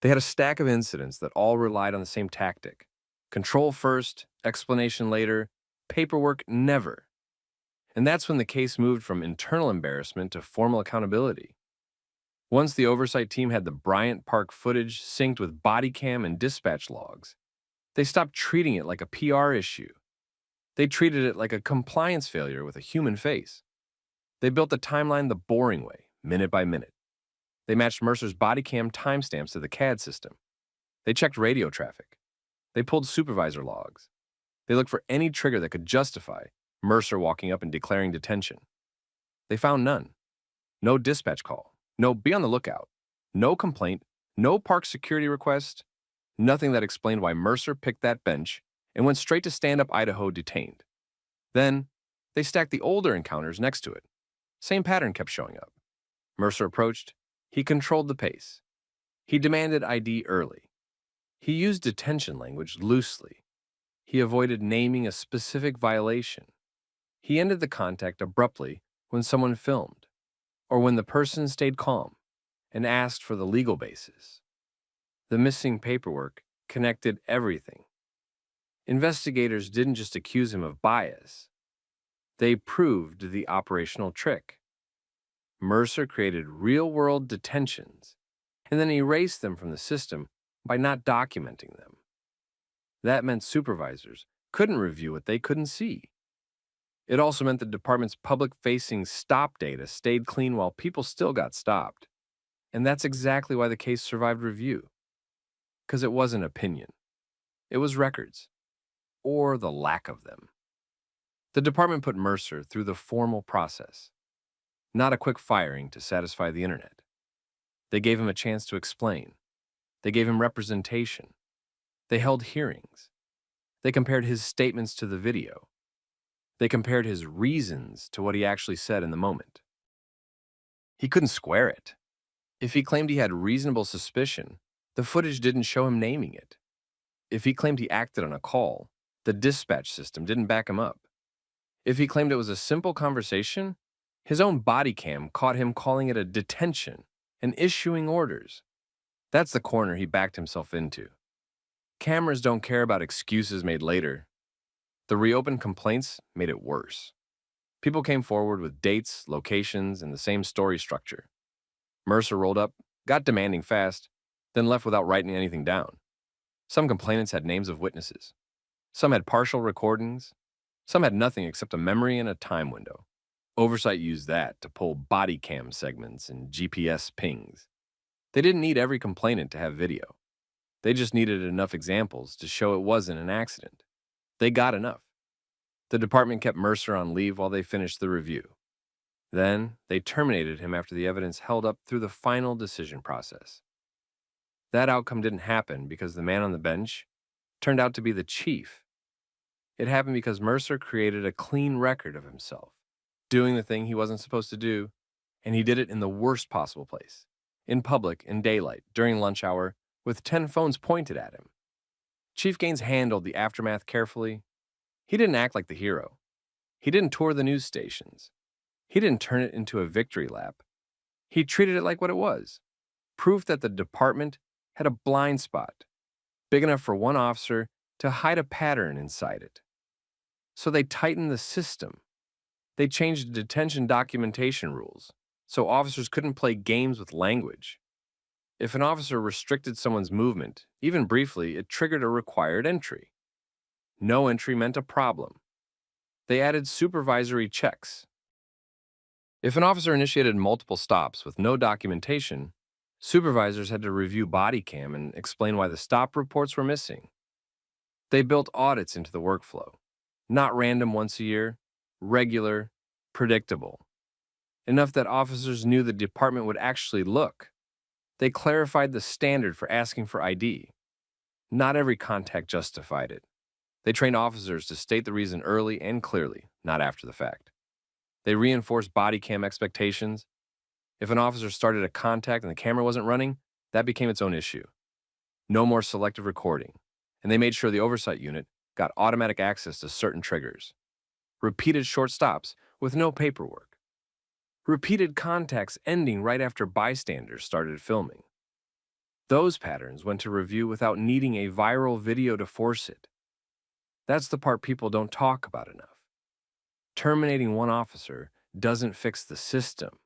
[SPEAKER 4] They had a stack of incidents that all relied on the same tactic. Control first, explanation later, paperwork never. And that's when the case moved from internal embarrassment to formal accountability. Once the oversight team had the Bryant Park footage synced with body cam and dispatch logs, they stopped treating it like a PR issue. They treated it like a compliance failure with a human face. They built the timeline the boring way, minute by minute. They matched Mercer's body cam timestamps to the CAD system. They checked radio traffic. They pulled supervisor logs. They looked for any trigger that could justify Mercer walking up and declaring detention. They found none. No dispatch call. No be on the lookout. No complaint. No park security request. Nothing that explained why Mercer picked that bench and went straight to stand-up Idaho detained. Then, they stacked the older encounters next to it. Same pattern kept showing up. Mercer approached. He controlled the pace. He demanded ID early. He used detention language loosely. He avoided naming a specific violation. He ended the contact abruptly when someone filmed, or when the person stayed calm and asked for the legal basis. The missing paperwork connected everything. Investigators didn't just accuse him of bias. They proved the operational trick. Mercer created real-world detentions and then erased them from the system by not documenting them. That meant supervisors couldn't review what they couldn't see. It also meant the department's public-facing stop data stayed clean while people still got stopped. And that's exactly why the case survived review. Because it wasn't opinion. It was records. Or the lack of them. The department put Mercer through the formal process. Not a quick firing to satisfy the internet. They gave him a chance to explain. They gave him representation. They held hearings. They compared his statements to the video. They compared his reasons to what he actually said in the moment. He couldn't square it. If he claimed he had reasonable suspicion, the footage didn't show him naming it. If he claimed he acted on a call, the dispatch system didn't back him up. If he claimed it was a simple conversation, his own body cam caught him calling it a detention and issuing orders. That's the corner he backed himself into. Cameras don't care about excuses made later. The reopened complaints made it worse. People came forward with dates, locations, and the same story structure. Mercer rolled up, got demanding fast, then left without writing anything down. Some complainants had names of witnesses. Some had partial recordings. Some had nothing except a memory and a time window. Oversight used that to pull body cam segments and GPS pings. They didn't need every complainant to have video. They just needed enough examples to show it wasn't an accident. They got enough. The department kept Mercer on leave while they finished the review. Then, they terminated him after the evidence held up through the final decision process. That outcome didn't happen because the man on the bench turned out to be the chief. It happened because Mercer created a clean record of himself, doing the thing he wasn't supposed to do, and he did it in the worst possible place, in public, in daylight, during lunch hour, with 10 phones pointed at him. Chief Gaines handled the aftermath carefully. He didn't act like the hero. He didn't tour the news stations. He didn't turn it into a victory lap. He treated it like what it was, proof that the department had a blind spot, big enough for one officer to hide a pattern inside it. So they tightened the system. They changed the detention documentation rules, so officers couldn't play games with language. If an officer restricted someone's movement, even briefly, it triggered a required entry. No entry meant a problem. They added supervisory checks. If an officer initiated multiple stops with no documentation, supervisors had to review body cam and explain why the stop reports were missing. They built audits into the workflow, not random once a year, regular, predictable. Enough that officers knew the department would actually look. They clarified the standard for asking for ID. Not every contact justified it. They trained officers to state the reason early and clearly, not after the fact. They reinforced body cam expectations. If an officer started a contact and the camera wasn't running, that became its own issue. No more selective recording, and they made sure the oversight unit got automatic access to certain triggers. Repeated short stops with no paperwork. Repeated contacts ending right after bystanders started filming. Those patterns went to review without needing a viral video to force it. That's the part people don't talk about enough. Terminating one officer doesn't fix the system.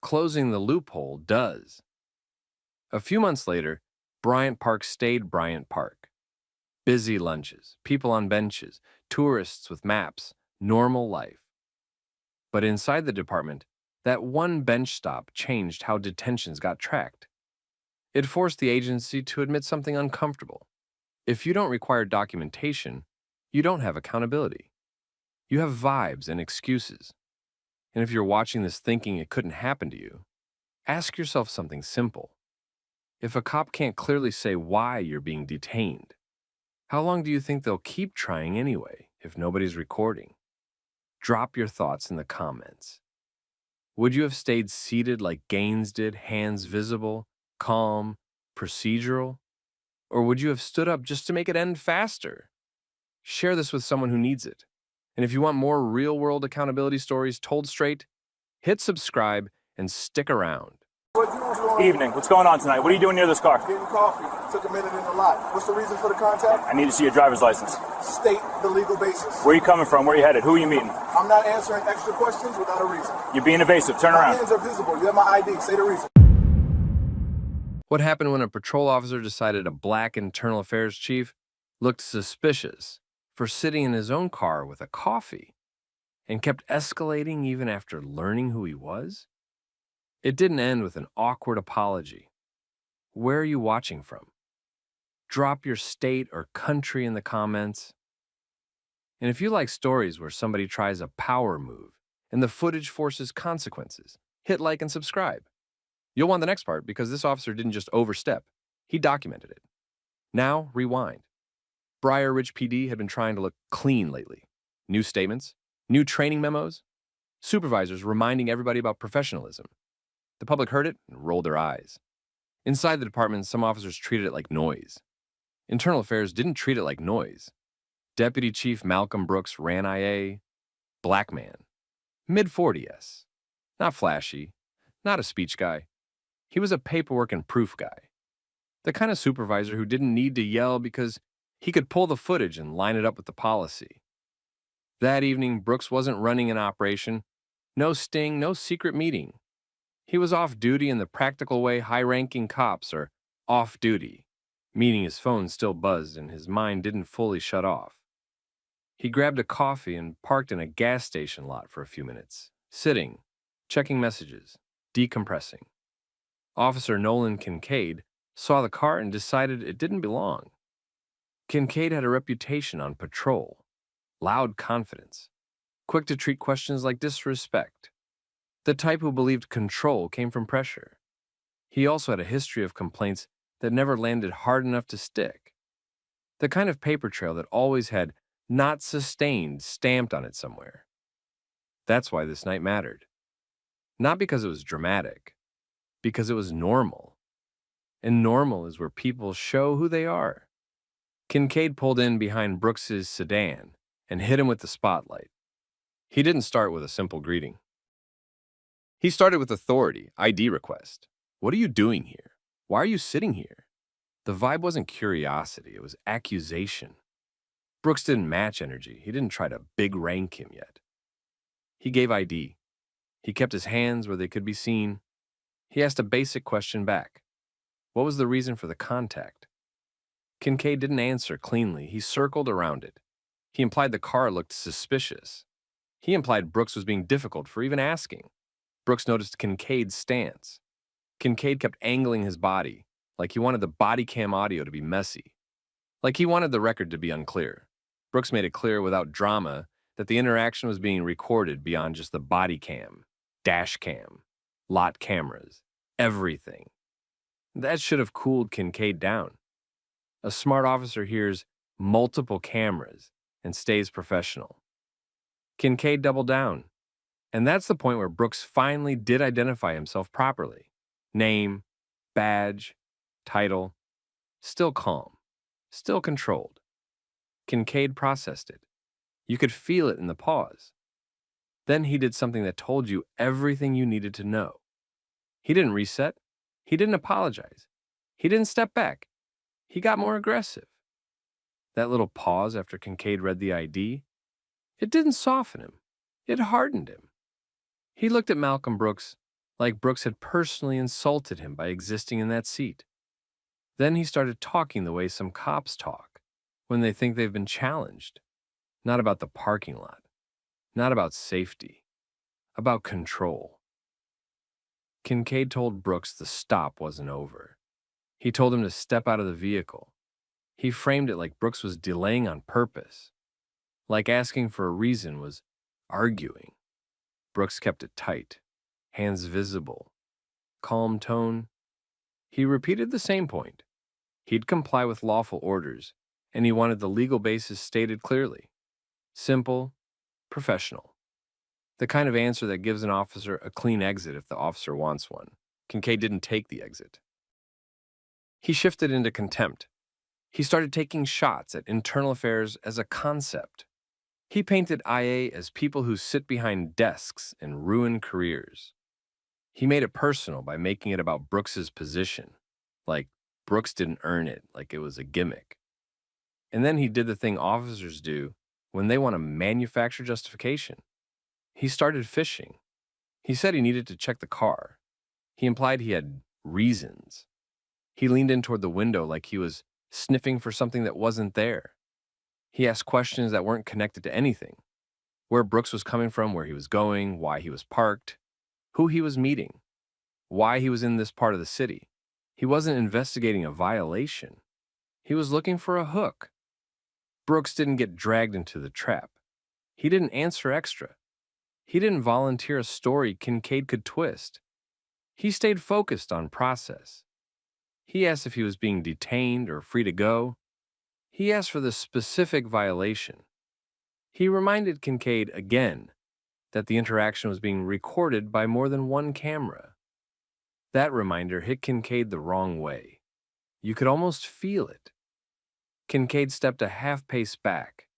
[SPEAKER 4] Closing the loophole does. A few months later, Bryant Park stayed Bryant Park. Busy lunches, people on benches, tourists with maps, normal life. But inside the department, that one bench stop changed how detentions got tracked. It forced the agency to admit something uncomfortable. If you don't require documentation, you don't have accountability. You have vibes and excuses. And if you're watching this thinking it couldn't happen to you, ask yourself something simple. If a cop can't clearly say why you're being detained, how long do you think they'll keep trying anyway if nobody's recording? Drop your thoughts in the comments. Would you have stayed seated like Gaines did, hands visible, calm, procedural? Or would you have stood up just to make it end faster? Share this with someone who needs it. And if you want more real-world accountability stories told straight, hit subscribe and stick around.
[SPEAKER 5] Evening. What's going on tonight? What are you doing near this car?
[SPEAKER 6] Getting coffee. Took a minute in the lot. What's the reason for the contact?
[SPEAKER 5] I need to see your driver's license.
[SPEAKER 6] State the legal basis.
[SPEAKER 5] Where are you coming from? Where are you headed? Who are you meeting?
[SPEAKER 6] I'm not answering extra questions without a reason.
[SPEAKER 5] You're being evasive. Turn
[SPEAKER 6] My
[SPEAKER 5] around.
[SPEAKER 6] hands are visible. You have my ID. Say the reason.
[SPEAKER 4] What happened when a patrol officer decided a black internal affairs chief looked suspicious for sitting in his own car with a coffee and kept escalating even after learning who he was? It didn't end with an awkward apology. Where are you watching from? Drop your state or country in the comments. And if you like stories where somebody tries a power move and the footage forces consequences, hit like and subscribe. You'll want the next part because this officer didn't just overstep, he documented it. Now, rewind. Briar Ridge PD had been trying to look clean lately. New statements, new training memos, supervisors reminding everybody about professionalism. The public heard it and rolled their eyes. Inside the department, some officers treated it like noise. Internal Affairs didn't treat it like noise. Deputy Chief Malcolm Brooks ran IA. Black man. Mid-40s. Not flashy. Not a speech guy. He was a paperwork and proof guy. The kind of supervisor who didn't need to yell because he could pull the footage and line it up with the policy. That evening, Brooks wasn't running an operation. No sting, no secret meeting. He was off duty in the practical way high-ranking cops are off duty, meaning his phone still buzzed and his mind didn't fully shut off. He grabbed a coffee and parked in a gas station lot for a few minutes, sitting, checking messages, decompressing. Officer Nolan Kincaid saw the car and decided it didn't belong. Kincaid had a reputation on patrol, loud confidence, quick to treat questions like disrespect, the type who believed control came from pressure. He also had a history of complaints that never landed hard enough to stick, the kind of paper trail that always had "not sustained" stamped on it somewhere. That's why this night mattered. Not because it was dramatic, because it was normal. And normal is where people show who they are. Kincaid pulled in behind Brooks's sedan and hit him with the spotlight. He didn't start with a simple greeting. He started with authority, ID request. What are you doing here? Why are you sitting here? The vibe wasn't curiosity, it was accusation. Brooks didn't match energy. He didn't try to big rank him yet. He gave ID. He kept his hands where they could be seen. He asked a basic question back. What was the reason for the contact? Kincaid didn't answer cleanly. He circled around it. He implied the car looked suspicious. He implied Brooks was being difficult for even asking. Brooks noticed Kincaid's stance. Kincaid kept angling his body, like he wanted the Bodycam audio to be messy. Like he wanted the record to be unclear. Brooks made it clear without drama that the interaction was being recorded beyond just the body cam, dash cam, lot cameras, everything. That should have cooled Kincaid down. A smart officer hears multiple cameras and stays professional. Kincaid doubled down. And that's the point where Brooks finally did identify himself properly. Name, badge, title, still calm, still controlled. Kincaid processed it. You could feel it in the pause. Then he did something that told you everything you needed to know. He didn't reset. He didn't apologize. He didn't step back. He got more aggressive. That little pause after Kincaid read the ID, it didn't soften him. It hardened him. He looked at Malcolm Brooks like Brooks had personally insulted him by existing in that seat. Then he started talking the way some cops talk when they think they've been challenged. Not about the parking lot, not about safety, about control. Kincaid told Brooks the stop wasn't over. He told him to step out of the vehicle. He framed it like Brooks was delaying on purpose, like asking for a reason was arguing. Brooks kept it tight, hands visible, calm tone. He repeated the same point. He'd comply with lawful orders, and he wanted the legal basis stated clearly. Simple, professional. The kind of answer that gives an officer a clean exit if the officer wants one. Kincaid didn't take the exit. He shifted into contempt. He started taking shots at internal affairs as a concept. He painted IA as people who sit behind desks and ruin careers. He made it personal by making it about Brooks's position, like Brooks didn't earn it, like it was a gimmick. And then he did the thing officers do when they want to manufacture justification. He started fishing. He said he needed to check the car. He implied he had reasons. He leaned in toward the window like he was sniffing for something that wasn't there. He asked questions that weren't connected to anything. Where Brooks was coming from, where he was going, why he was parked, who he was meeting, why he was in this part of the city. He wasn't investigating a violation. He was looking for a hook. Brooks didn't get dragged into the trap. He didn't answer extra. He didn't volunteer a story Kincaid could twist. He stayed focused on process. He asked if he was being detained or free to go. He asked for the specific violation. He reminded Kincaid again that the interaction was being recorded by more than one camera. That reminder hit Kincaid the wrong way. You could almost feel it. Kincaid stepped a half pace back,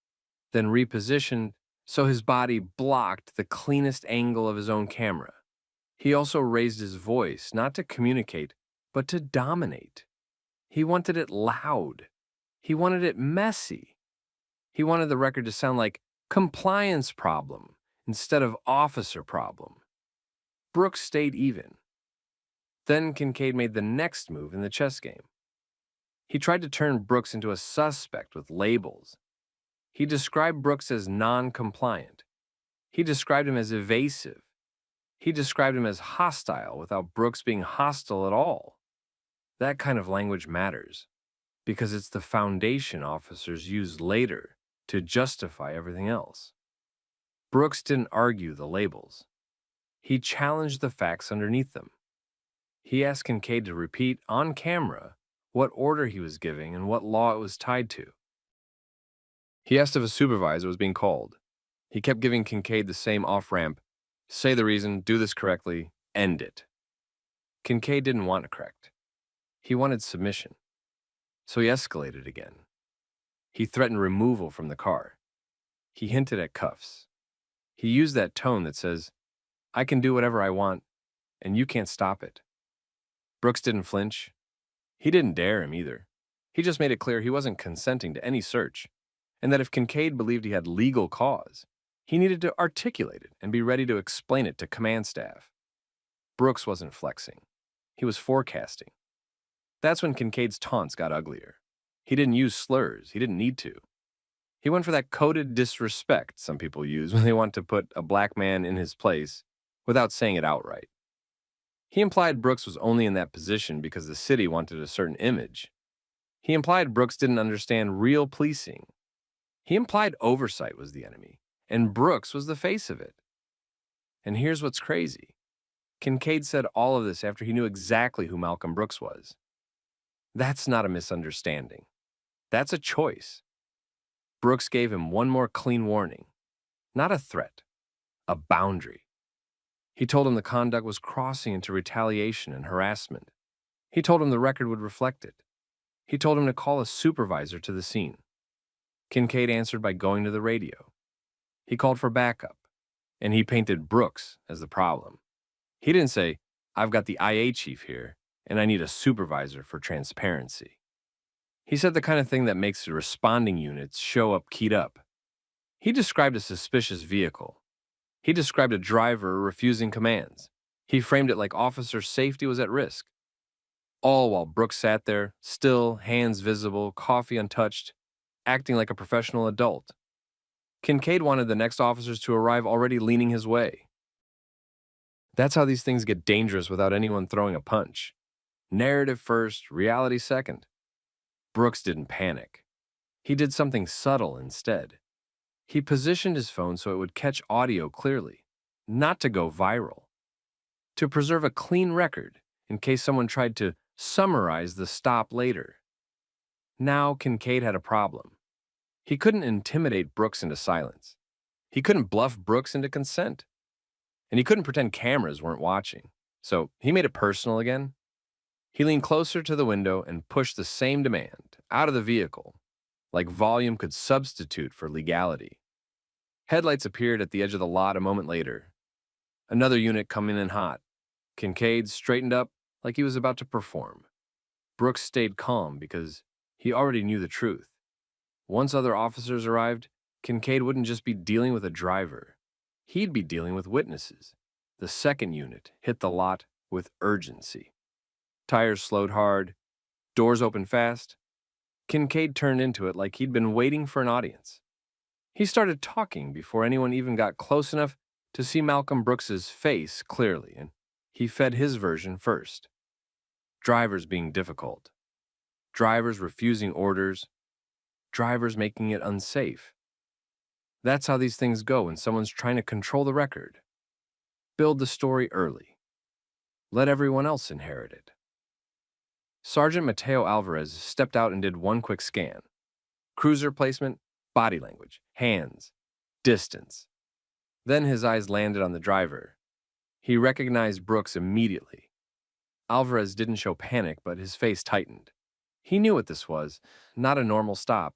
[SPEAKER 4] then repositioned so his body blocked the cleanest angle of his own camera. He also raised his voice, not to communicate, but to dominate. He wanted it loud. He wanted it messy. He wanted the record to sound like compliance problem instead of officer problem. Brooks stayed even. Then Kincaid made the next move in the chess game. He tried to turn Brooks into a suspect with labels. He described Brooks as non-compliant. He described him as evasive. He described him as hostile without Brooks being hostile at all. That kind of language matters because it's the foundation officers use later to justify everything else. Brooks didn't argue the labels. He challenged the facts underneath them. He asked Kincaid to repeat on camera what order he was giving and what law it was tied to. He asked if a supervisor was being called. He kept giving Kincaid the same off-ramp, say the reason, do this correctly, end it. Kincaid didn't want to correct. He wanted submission. So he escalated again. He threatened removal from the car. He hinted at cuffs. He used that tone that says, I can do whatever I want, and you can't stop it. Brooks didn't flinch. He didn't dare him either. He just made it clear he wasn't consenting to any search, and that if Kincaid believed he had legal cause, he needed to articulate it and be ready to explain it to command staff. Brooks wasn't flexing. He was forecasting. That's when Kincaid's taunts got uglier. He didn't use slurs. He didn't need to. He went for that coded disrespect some people use when they want to put a black man in his place without saying it outright. He implied Brooks was only in that position because the city wanted a certain image. He implied Brooks didn't understand real policing. He implied oversight was the enemy, and Brooks was the face of it. And here's what's crazy. Kincaid said all of this after he knew exactly who Malcolm Brooks was. That's not a misunderstanding. That's a choice. Brooks gave him one more clean warning. Not a threat, a boundary. He told him the conduct was crossing into retaliation and harassment. He told him the record would reflect it. He told him to call a supervisor to the scene. Kincaid answered by going to the radio. He called for backup, and he painted Brooks as the problem. He didn't say, I've got the IA chief here, and I need a supervisor for transparency. He said the kind of thing that makes the responding units show up keyed up. He described a suspicious vehicle. He described a driver refusing commands. He framed it like officer safety was at risk. All while Brooks sat there, still, hands visible, coffee untouched, acting like a professional adult. Kincaid wanted the next officers to arrive already leaning his way. That's how these things get dangerous without anyone throwing a punch. Narrative first, reality second. Brooks didn't panic. He did something subtle instead. He positioned his phone so it would catch audio clearly, not to go viral. To preserve a clean record in case someone tried to summarize the stop later. Now Kincaid had a problem. He couldn't intimidate Brooks into silence. He couldn't bluff Brooks into consent. And he couldn't pretend cameras weren't watching. So he made it personal again. He leaned closer to the window and pushed the same demand out of the vehicle, like volume could substitute for legality. Headlights appeared at the edge of the lot a moment later. Another unit coming in hot. Kincaid straightened up like he was about to perform. Brooks stayed calm because he already knew the truth. Once other officers arrived, Kincaid wouldn't just be dealing with a driver. He'd be dealing with witnesses. The second unit hit the lot with urgency. Tires slowed hard. Doors opened fast. Kincaid turned into it like he'd been waiting for an audience. He started talking before anyone even got close enough to see Malcolm Brooks's face clearly, and he fed his version first. Drivers being difficult. Drivers refusing orders. Drivers making it unsafe. That's how these things go when someone's trying to control the record. Build the story early. Let everyone else inherit it. Sergeant Mateo Alvarez stepped out and did one quick scan. Cruiser placement, body language, hands, distance. Then his eyes landed on the driver. He recognized Brooks immediately. Alvarez didn't show panic, but his face tightened. He knew what this was. Not a normal stop.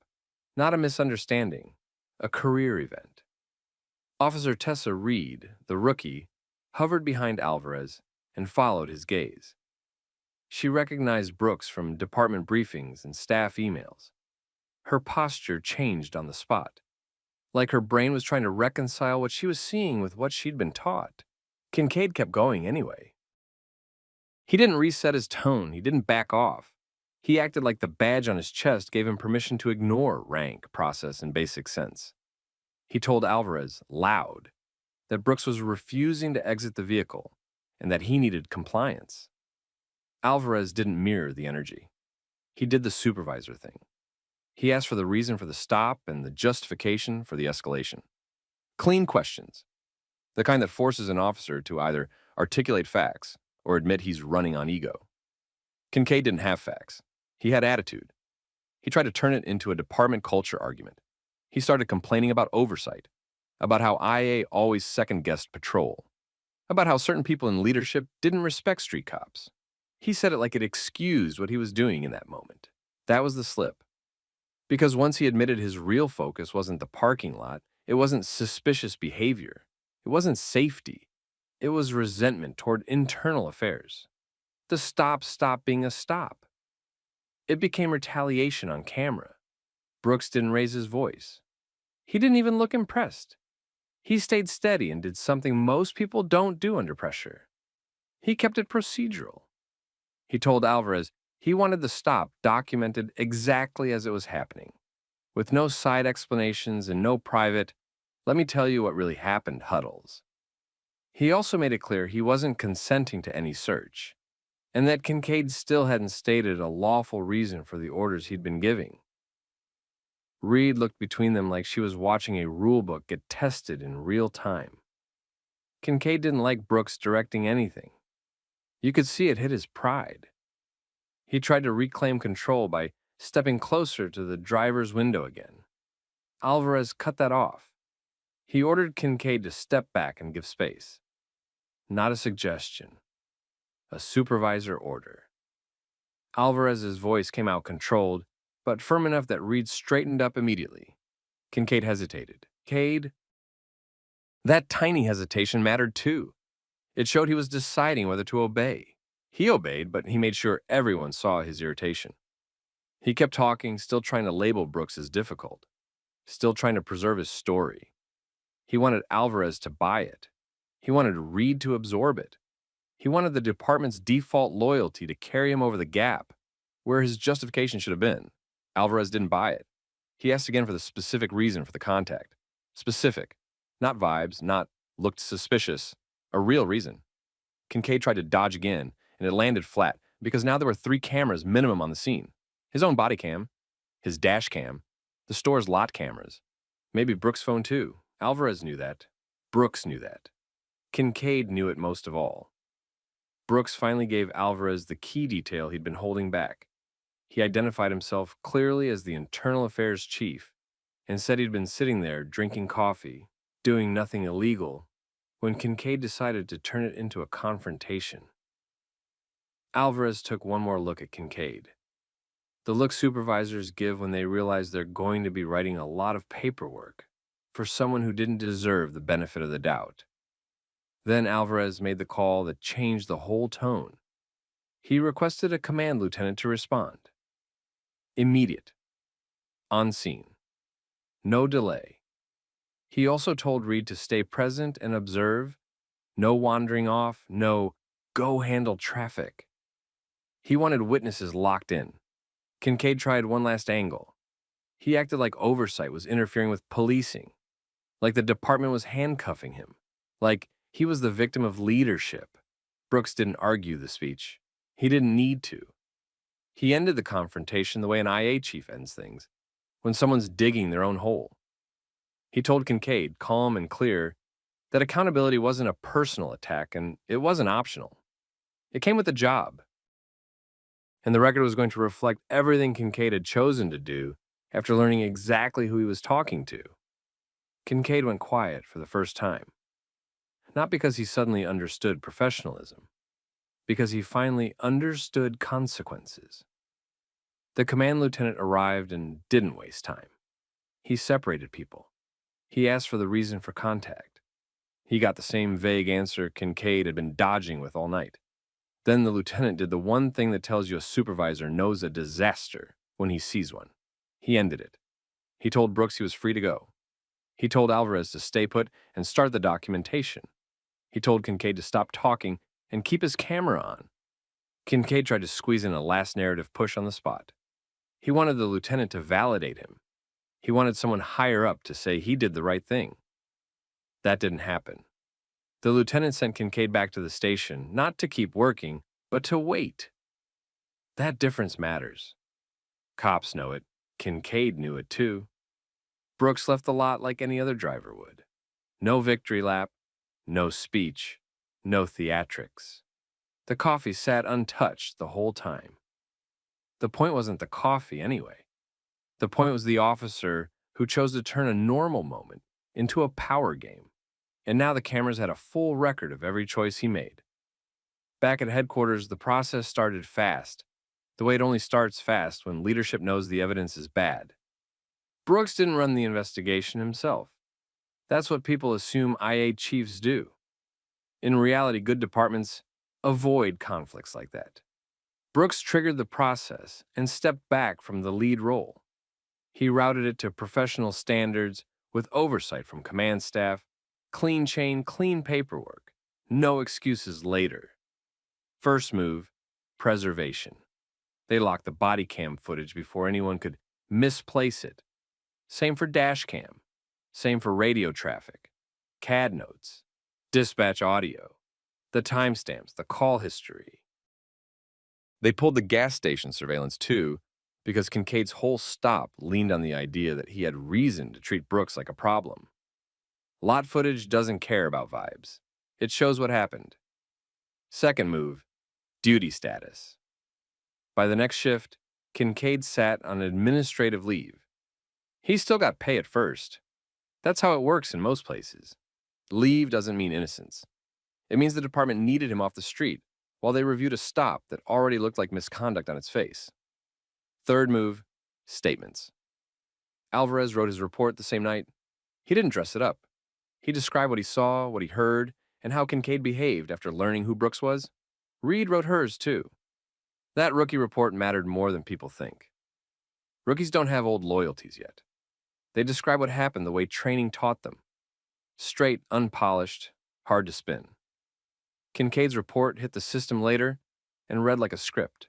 [SPEAKER 4] Not a misunderstanding. A career event. Officer Tessa Reed, the rookie, hovered behind Alvarez and followed his gaze. She recognized Brooks from department briefings and staff emails. Her posture changed on the spot, like her brain was trying to reconcile what she was seeing with what she'd been taught. Kincaid kept going anyway. He didn't reset his tone, he didn't back off. He acted like the badge on his chest gave him permission to ignore rank, process, and basic sense. He told Alvarez, loud, that Brooks was refusing to exit the vehicle and that he needed compliance. Alvarez didn't mirror the energy. He did the supervisor thing. He asked for the reason for the stop and the justification for the escalation. Clean questions, the kind that forces an officer to either articulate facts or admit he's running on ego. Kincaid didn't have facts. He had attitude. He tried to turn it into a department culture argument. He started complaining about oversight, about how IA always second-guessed patrol, about how certain people in leadership didn't respect street cops. He said it like it excused what he was doing in that moment. That was the slip. Because once he admitted his real focus wasn't the parking lot, it wasn't suspicious behavior, it wasn't safety, it was resentment toward internal affairs. The stop stopped being a stop. It became retaliation on camera. Brooks didn't raise his voice. He didn't even look impressed. He stayed steady and did something most people don't do under pressure. He kept it procedural. He told Alvarez he wanted the stop documented exactly as it was happening, with no side explanations and no private, let me tell you what really happened huddles. He also made it clear he wasn't consenting to any search, and that Kincaid still hadn't stated a lawful reason for the orders he'd been giving. Reed looked between them like she was watching a rulebook get tested in real time. Kincaid didn't like Brooks directing anything. You could see it hit his pride. He tried to reclaim control by stepping closer to the driver's window again. Alvarez cut that off. He ordered Kincaid to step back and give space. Not a suggestion. A supervisor order. Alvarez's voice came out controlled, but firm enough that Reed straightened up immediately. Kincaid hesitated. Cade? That tiny hesitation mattered too. It showed he was deciding whether to obey. He obeyed, but he made sure everyone saw his irritation. He kept talking, still trying to label Brooks as difficult, still trying to preserve his story. He wanted Alvarez to buy it. He wanted Reed to absorb it. He wanted the department's default loyalty to carry him over the gap, where his justification should have been. Alvarez didn't buy it. He asked again for the specific reason for the contact. Specific. Not vibes, not looked suspicious. A real reason. Kincaid tried to dodge again, and it landed flat, because now there were 3 cameras minimum on the scene. His own body cam, his dash cam, the store's lot cameras. Maybe Brooks' phone too. Alvarez knew that. Brooks knew that. Kincaid knew it most of all. Brooks finally gave Alvarez the key detail he'd been holding back. He identified himself clearly as the internal affairs chief and said he'd been sitting there drinking coffee, doing nothing illegal, when Kincaid decided to turn it into a confrontation. Alvarez took one more look at Kincaid. The look supervisors give when they realize they're going to be writing a lot of paperwork for someone who didn't deserve the benefit of the doubt. Then Alvarez made the call that changed the whole tone. He requested a command lieutenant to respond. Immediate. On scene. No delay. He also told Reed to stay present and observe. No wandering off, no go handle traffic. He wanted witnesses locked in. Kincaid tried one last angle. He acted like oversight was interfering with policing, like the department was handcuffing him, like he was the victim of leadership. Brooks didn't argue the speech. He didn't need to. He ended the confrontation the way an IA chief ends things, when someone's digging their own hole. He told Kincaid, calm and clear, that accountability wasn't a personal attack and it wasn't optional. It came with the job. And the record was going to reflect everything Kincaid had chosen to do after learning exactly who he was talking to. Kincaid went quiet for the first time. Not because he suddenly understood professionalism, because he finally understood consequences. The command lieutenant arrived and didn't waste time. He separated people. He asked for the reason for contact. He got the same vague answer Kincaid had been dodging with all night. Then the lieutenant did the one thing that tells you a supervisor knows a disaster when he sees one. He ended it. He told Brooks he was free to go. He told Alvarez to stay put and start the documentation. He told Kincaid to stop talking and keep his camera on. Kincaid tried to squeeze in a last narrative push on the spot. He wanted the lieutenant to validate him. He wanted someone higher up to say he did the right thing. That didn't happen. The lieutenant sent Kincaid back to the station, not to keep working, but to wait. That difference matters. Cops know it. Kincaid knew it too. Brooks left the lot like any other driver would. No victory lap, no speech, no theatrics. The coffee sat untouched the whole time. The point wasn't the coffee anyway. The point was the officer who chose to turn a normal moment into a power game. And now the cameras had a full record of every choice he made. Back at headquarters, the process started fast, the way it only starts fast when leadership knows the evidence is bad. Brooks didn't run the investigation himself. That's what people assume IA chiefs do. In reality, good departments avoid conflicts like that. Brooks triggered the process and stepped back from the lead role. He routed it to professional standards with oversight from command staff, clean chain, clean paperwork, no excuses later. First move, preservation. They locked the body cam footage before anyone could misplace it. Same for dash cam. Same for radio traffic, CAD notes, dispatch audio, the timestamps, the call history. They pulled the gas station surveillance too, because Kincaid's whole stop leaned on the idea that he had reason to treat Brooks like a problem. Lot footage doesn't care about vibes. It shows what happened. Second move, duty status. By the next shift, Kincaid sat on administrative leave. He still got pay at first. That's how it works in most places. Leave doesn't mean innocence. It means the department needed him off the street while they reviewed a stop that already looked like misconduct on its face. Third move, statements. Alvarez wrote his report the same night. He didn't dress it up. He described what he saw, what he heard, and how Kincaid behaved after learning who Brooks was. Reed wrote hers too. That rookie report mattered more than people think. Rookies don't have old loyalties yet. They describe what happened the way training taught them. Straight, unpolished, hard to spin. Kincaid's report hit the system later and read like a script.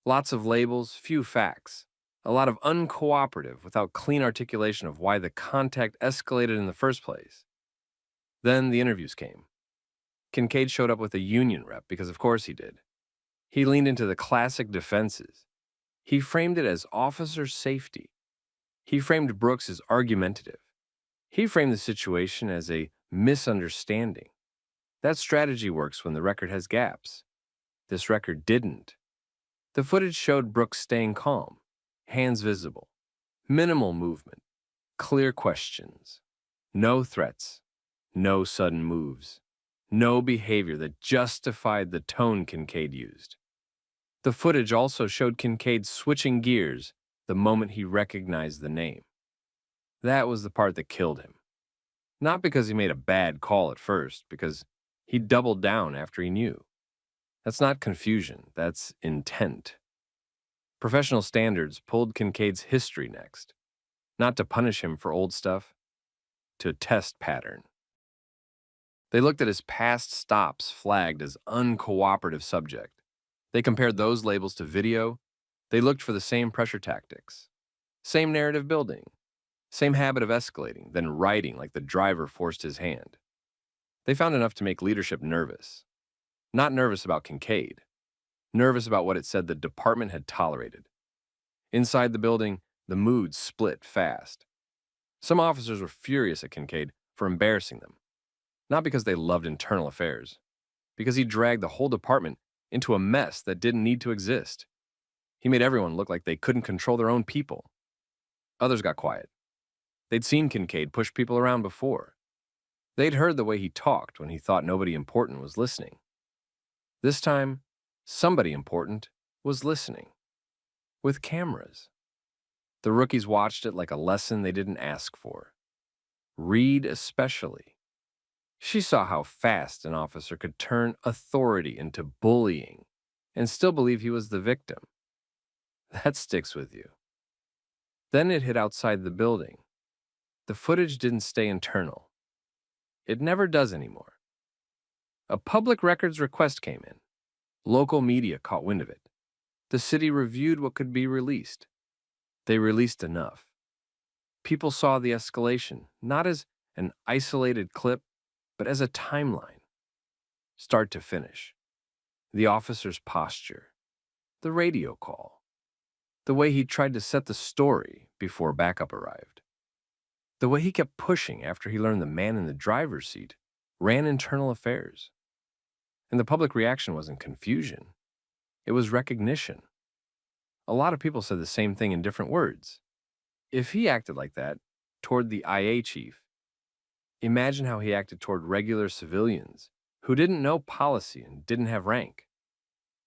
[SPEAKER 4] Lots of labels, few facts. A lot of uncooperative without clean articulation of why the contact escalated in the first place. Then the interviews came. Kincaid showed up with a union rep because of course he did. He leaned into the classic defenses. He framed it as officer safety. He framed Brooks as argumentative. He framed the situation as a misunderstanding. That strategy works when the record has gaps. This record didn't. The footage showed Brooks staying calm, hands visible, minimal movement, clear questions, no threats, no sudden moves, no behavior that justified the tone Kincaid used. The footage also showed Kincaid switching gears the moment he recognized the name. That was the part that killed him. Not because he made a bad call at first, because he doubled down after he knew. That's not confusion, that's intent. Professional standards pulled Kincaid's history next, not to punish him for old stuff, to test pattern. They looked at his past stops flagged as uncooperative subject. They compared those labels to video. They looked for the same pressure tactics, same narrative building, same habit of escalating, then writing like the driver forced his hand. They found enough to make leadership nervous. Not nervous about Kincaid, nervous about what it said the department had tolerated. Inside the building, the mood split fast. Some officers were furious at Kincaid for embarrassing them, not because they loved internal affairs, because he dragged the whole department into a mess that didn't need to exist. He made everyone look like they couldn't control their own people. Others got quiet. They'd seen Kincaid push people around before. They'd heard the way he talked when he thought nobody important was listening. This time, Somebody important was listening. With cameras. The rookies watched it like a lesson they didn't ask for. Reed especially. She saw how fast an officer could turn authority into bullying and still believe he was the victim. That sticks with you. Then it hit outside the building. The footage didn't stay internal. It never does anymore. A public records request came in. Local media caught wind of it. The city reviewed what could be released. They released enough. People saw the escalation, not as an isolated clip, but as a timeline. Start to finish. The officer's posture. The radio call. The way he tried to set the story before backup arrived. The way he kept pushing after he learned the man in the driver's seat ran internal affairs. And the public reaction wasn't confusion. It was recognition. A lot of people said the same thing in different words. If he acted like that toward the IA chief, imagine how he acted toward regular civilians who didn't know policy and didn't have rank.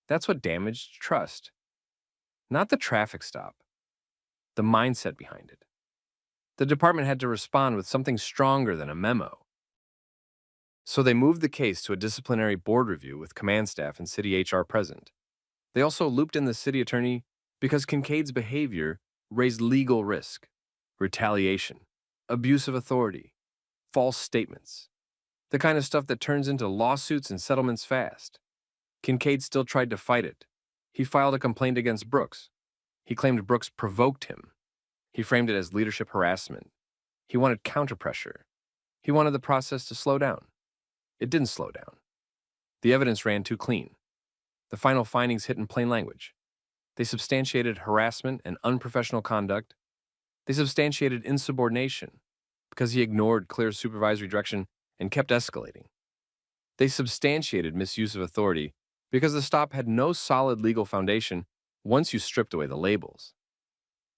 [SPEAKER 4] That's what damaged trust. Not the traffic stop, the mindset behind it. The department had to respond with something stronger than a memo. So they moved the case to a disciplinary board review with command staff and city HR present. They also looped in the city attorney because Kincaid's behavior raised legal risk, retaliation, abuse of authority, false statements, the kind of stuff that turns into lawsuits and settlements fast. Kincaid still tried to fight it. He filed a complaint against Brooks. He claimed Brooks provoked him. He framed it as leadership harassment. He wanted counterpressure. He wanted the process to slow down. It didn't slow down. The evidence ran too clean. The final findings hit in plain language. They substantiated harassment and unprofessional conduct. They substantiated insubordination because he ignored clear supervisory direction and kept escalating. They substantiated misuse of authority because the stop had no solid legal foundation once you stripped away the labels.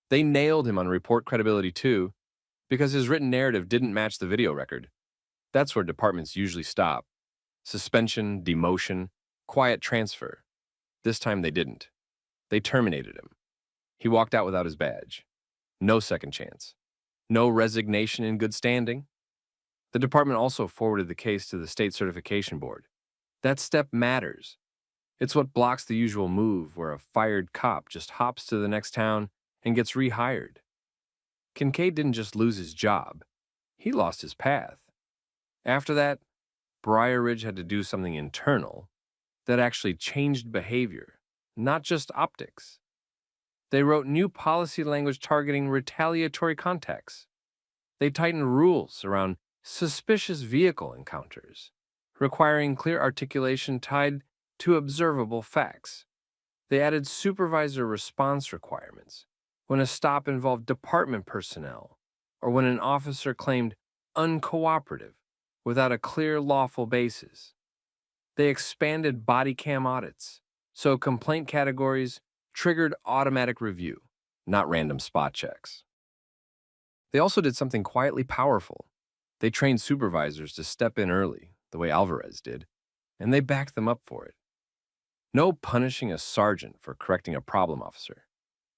[SPEAKER 4] They nailed him on report credibility too because his written narrative didn't match the video record. That's where departments usually stop. Suspension, demotion, quiet transfer. This time they didn't. They terminated him. He walked out without his badge. No second chance. No resignation in good standing. The department also forwarded the case to the state certification board. That step matters. It's what blocks the usual move where a fired cop just hops to the next town and gets rehired. Kincaid didn't just lose his job. He lost his path. After that, Briar Ridge had to do something internal that actually changed behavior, not just optics. They wrote new policy language targeting retaliatory contacts. They tightened rules around suspicious vehicle encounters, requiring clear articulation tied to observable facts. They added supervisor response requirements when a stop involved department personnel or when an officer claimed uncooperative without a clear lawful basis. They expanded Bodycam audits, so complaint categories triggered automatic review, not random spot checks. They also did something quietly powerful. They trained supervisors to step in early, the way Alvarez did, and they backed them up for it. No punishing a sergeant for correcting a problem officer.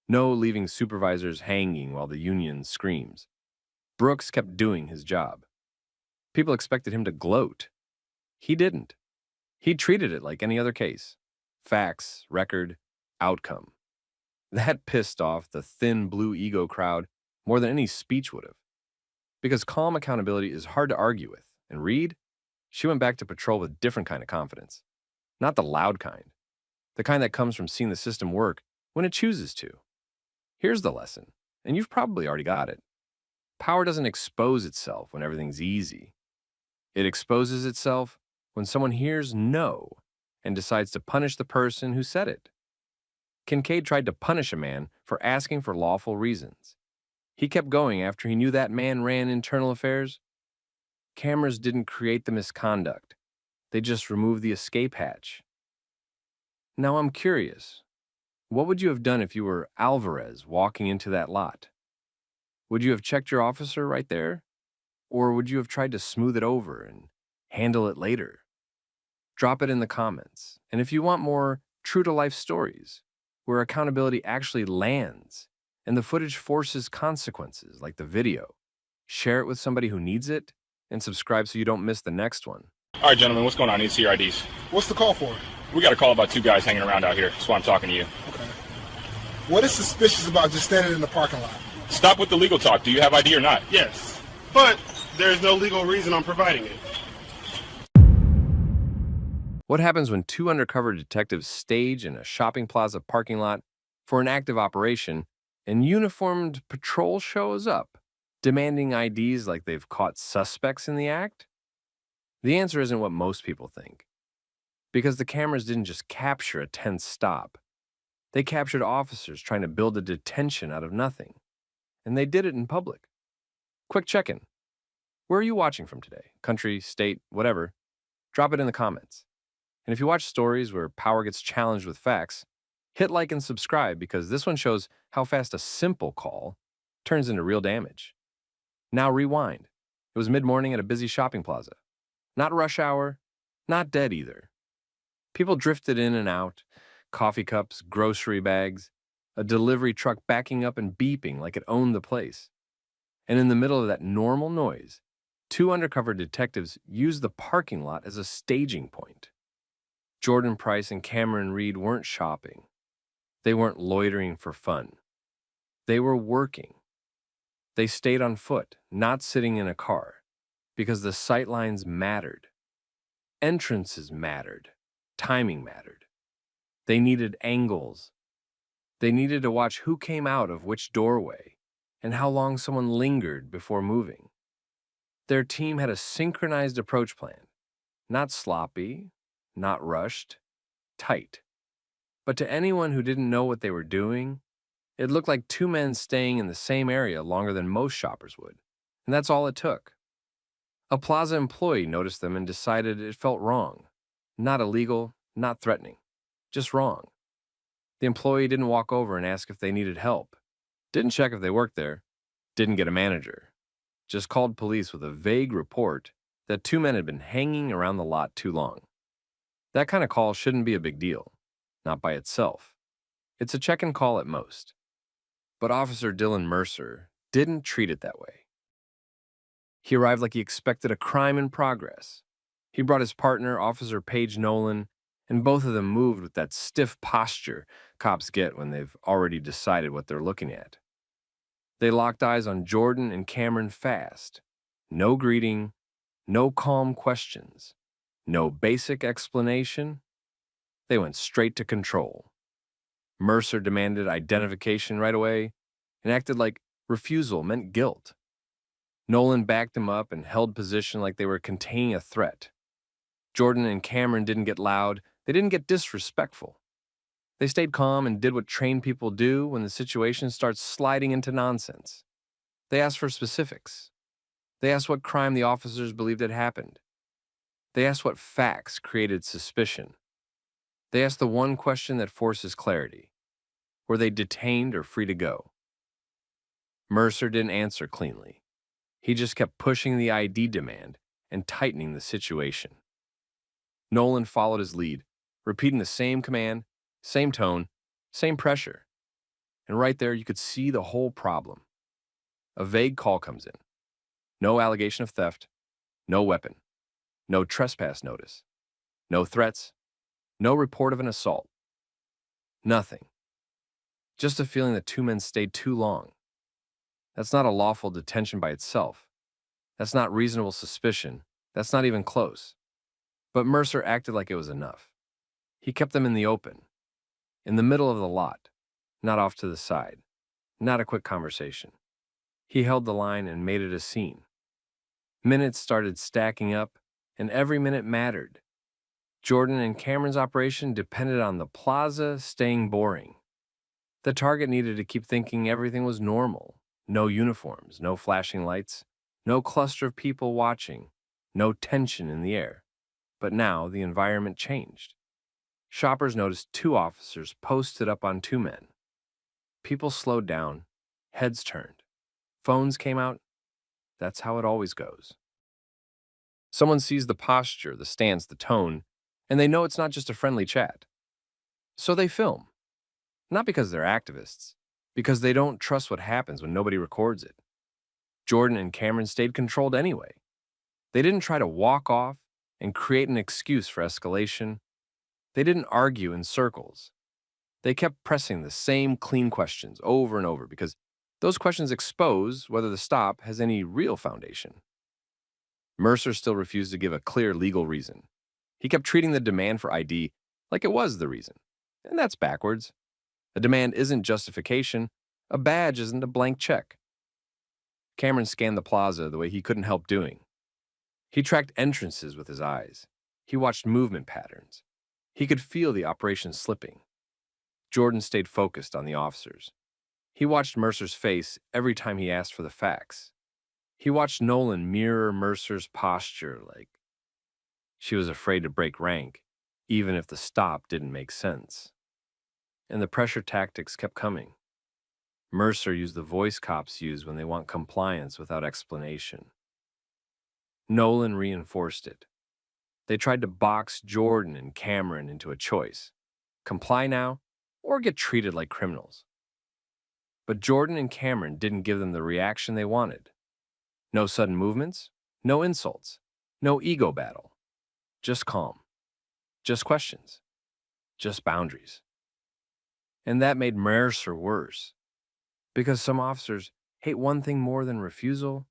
[SPEAKER 4] No leaving supervisors hanging while the union screams. Brooks kept doing his job. People expected him to gloat. He didn't. He treated it like any other case. Facts, record, outcome. That pissed off the thin blue ego crowd more than any speech would have. Because calm accountability is hard to argue with, and Reed, she went back to patrol with a different kind of confidence. Not the loud kind. The kind that comes from seeing the system work when it chooses to. Here's the lesson, and you've probably already got it. Power doesn't expose itself when everything's easy. It exposes itself when someone hears no and decides to punish the person who said it. Kincaid tried to punish a man for asking for lawful reasons. He kept going after he knew that man ran internal affairs. Cameras didn't create the misconduct. They just removed the escape hatch. Now I'm curious, what would you have done if you were Alvarez walking into that lot? Would you have checked your officer right there? Or would you have tried to smooth it over and handle it later? Drop it in the comments. And if you want more true-to-life stories where accountability actually lands and the footage forces consequences like the video. Share it with somebody who needs it and subscribe so you don't miss the next one.
[SPEAKER 5] All right, gentlemen, what's going on? I need to see your IDs.
[SPEAKER 6] What's the call for?
[SPEAKER 5] We got a call about two guys hanging around out here. That's why I'm talking to you.
[SPEAKER 6] Okay. What is suspicious about just standing in the parking lot?
[SPEAKER 5] Stop with the legal talk. Do you have ID or not?
[SPEAKER 2] Yes, but there's no legal reason I'm providing it.
[SPEAKER 4] What happens when two undercover detectives stage in a shopping plaza parking lot for an active operation and uniformed patrol shows up, demanding IDs like they've caught suspects in the act? The answer isn't what most people think. Because the cameras didn't just capture a tense stop. They captured officers trying to build a detention out of nothing. And they did it in public. Quick check-in. Where are you watching from today? Country, state, whatever. Drop it in the comments. And if you watch stories where power gets challenged with facts, hit like and subscribe because this one shows how fast a simple call turns into real damage. Now rewind. It was mid-morning at a busy shopping plaza. Not rush hour, not dead either. People drifted in and out, coffee cups, grocery bags, a delivery truck backing up and beeping like it owned the place. And in the middle of that normal noise, two undercover detectives used the parking lot as a staging point. Jordan Price and Cameron Reed weren't shopping. They weren't loitering for fun. They were working. They stayed on foot, not sitting in a car, because the sightlines mattered. Entrances mattered. Timing mattered. They needed angles. They needed to watch who came out of which doorway and how long someone lingered before moving. Their team had a synchronized approach plan, not sloppy, not rushed, tight. But to anyone who didn't know what they were doing, it looked like two men staying in the same area longer than most shoppers would, and that's all it took. A plaza employee noticed them and decided it felt wrong. Not illegal, not threatening, just wrong. The employee didn't walk over and ask if they needed help, didn't check if they worked there, didn't get a manager, just called police with a vague report that two men had been hanging around the lot too long. That kind of call shouldn't be a big deal, not by itself. It's a check-in call at most. But Officer Dylan Mercer didn't treat it that way. He arrived like he expected a crime in progress. He brought his partner, Officer Paige Nolan, and both of them moved with that stiff posture cops get when they've already decided what they're looking at. They locked eyes on Jordan and Cameron fast. No greeting, no calm questions, no basic explanation. They went straight to control. Mercer demanded identification right away and acted like refusal meant guilt. Nolan backed him up and held position like they were containing a threat. Jordan and Cameron didn't get loud. They didn't get disrespectful. They stayed calm and did what trained people do when the situation starts sliding into nonsense. They asked for specifics. They asked what crime the officers believed had happened. They asked what facts created suspicion. They asked the one question that forces clarity. Were they detained or free to go? Mercer didn't answer cleanly. He just kept pushing the ID demand and tightening the situation. Nolan followed his lead, repeating the same command, same tone, same pressure. And right there, you could see the whole problem. A vague call comes in. No allegation of theft, no weapon, no trespass notice, no threats, no report of an assault. Nothing. Just a feeling that two men stayed too long. That's not a lawful detention by itself. That's not reasonable suspicion. That's not even close. But Mercer acted like it was enough. He kept them in the open, in the middle of the lot, not off to the side, not a quick conversation. He held the line and made it a scene. Minutes started stacking up, and every minute mattered. Jordan and Cameron's operation depended on the plaza staying boring. The target needed to keep thinking everything was normal. No uniforms, no flashing lights, no cluster of people watching, no tension in the air. But now the environment changed. Shoppers noticed two officers posted up on two men. People slowed down, heads turned. Phones came out. That's how it always goes. Someone sees the posture, the stance, the tone, and they know it's not just a friendly chat. So they film. Not because they're activists, because they don't trust what happens when nobody records it. Jordan and Cameron stayed controlled anyway. They didn't try to walk off and create an excuse for escalation. They didn't argue in circles. They kept pressing the same clean questions over and over because those questions expose whether the stop has any real foundation. Mercer still refused to give a clear legal reason. He kept treating the demand for ID like it was the reason. And that's backwards. A demand isn't justification. A badge isn't a blank check. Cameron scanned the plaza the way he couldn't help doing. He tracked entrances with his eyes. He watched movement patterns. He could feel the operation slipping. Jordan stayed focused on the officers. He watched Mercer's face every time he asked for the facts. He watched Nolan mirror Mercer's posture like she was afraid to break rank, even if the stop didn't make sense. And the pressure tactics kept coming. Mercer used the voice cops use when they want compliance without explanation. Nolan reinforced it. They tried to box Jordan and Cameron into a choice: comply now or get treated like criminals. But Jordan and Cameron didn't give them the reaction they wanted. No sudden movements, no insults, no ego battle. Just calm. Just questions. Just boundaries. And that made Mercer worse. Because some officers hate one thing more than refusal.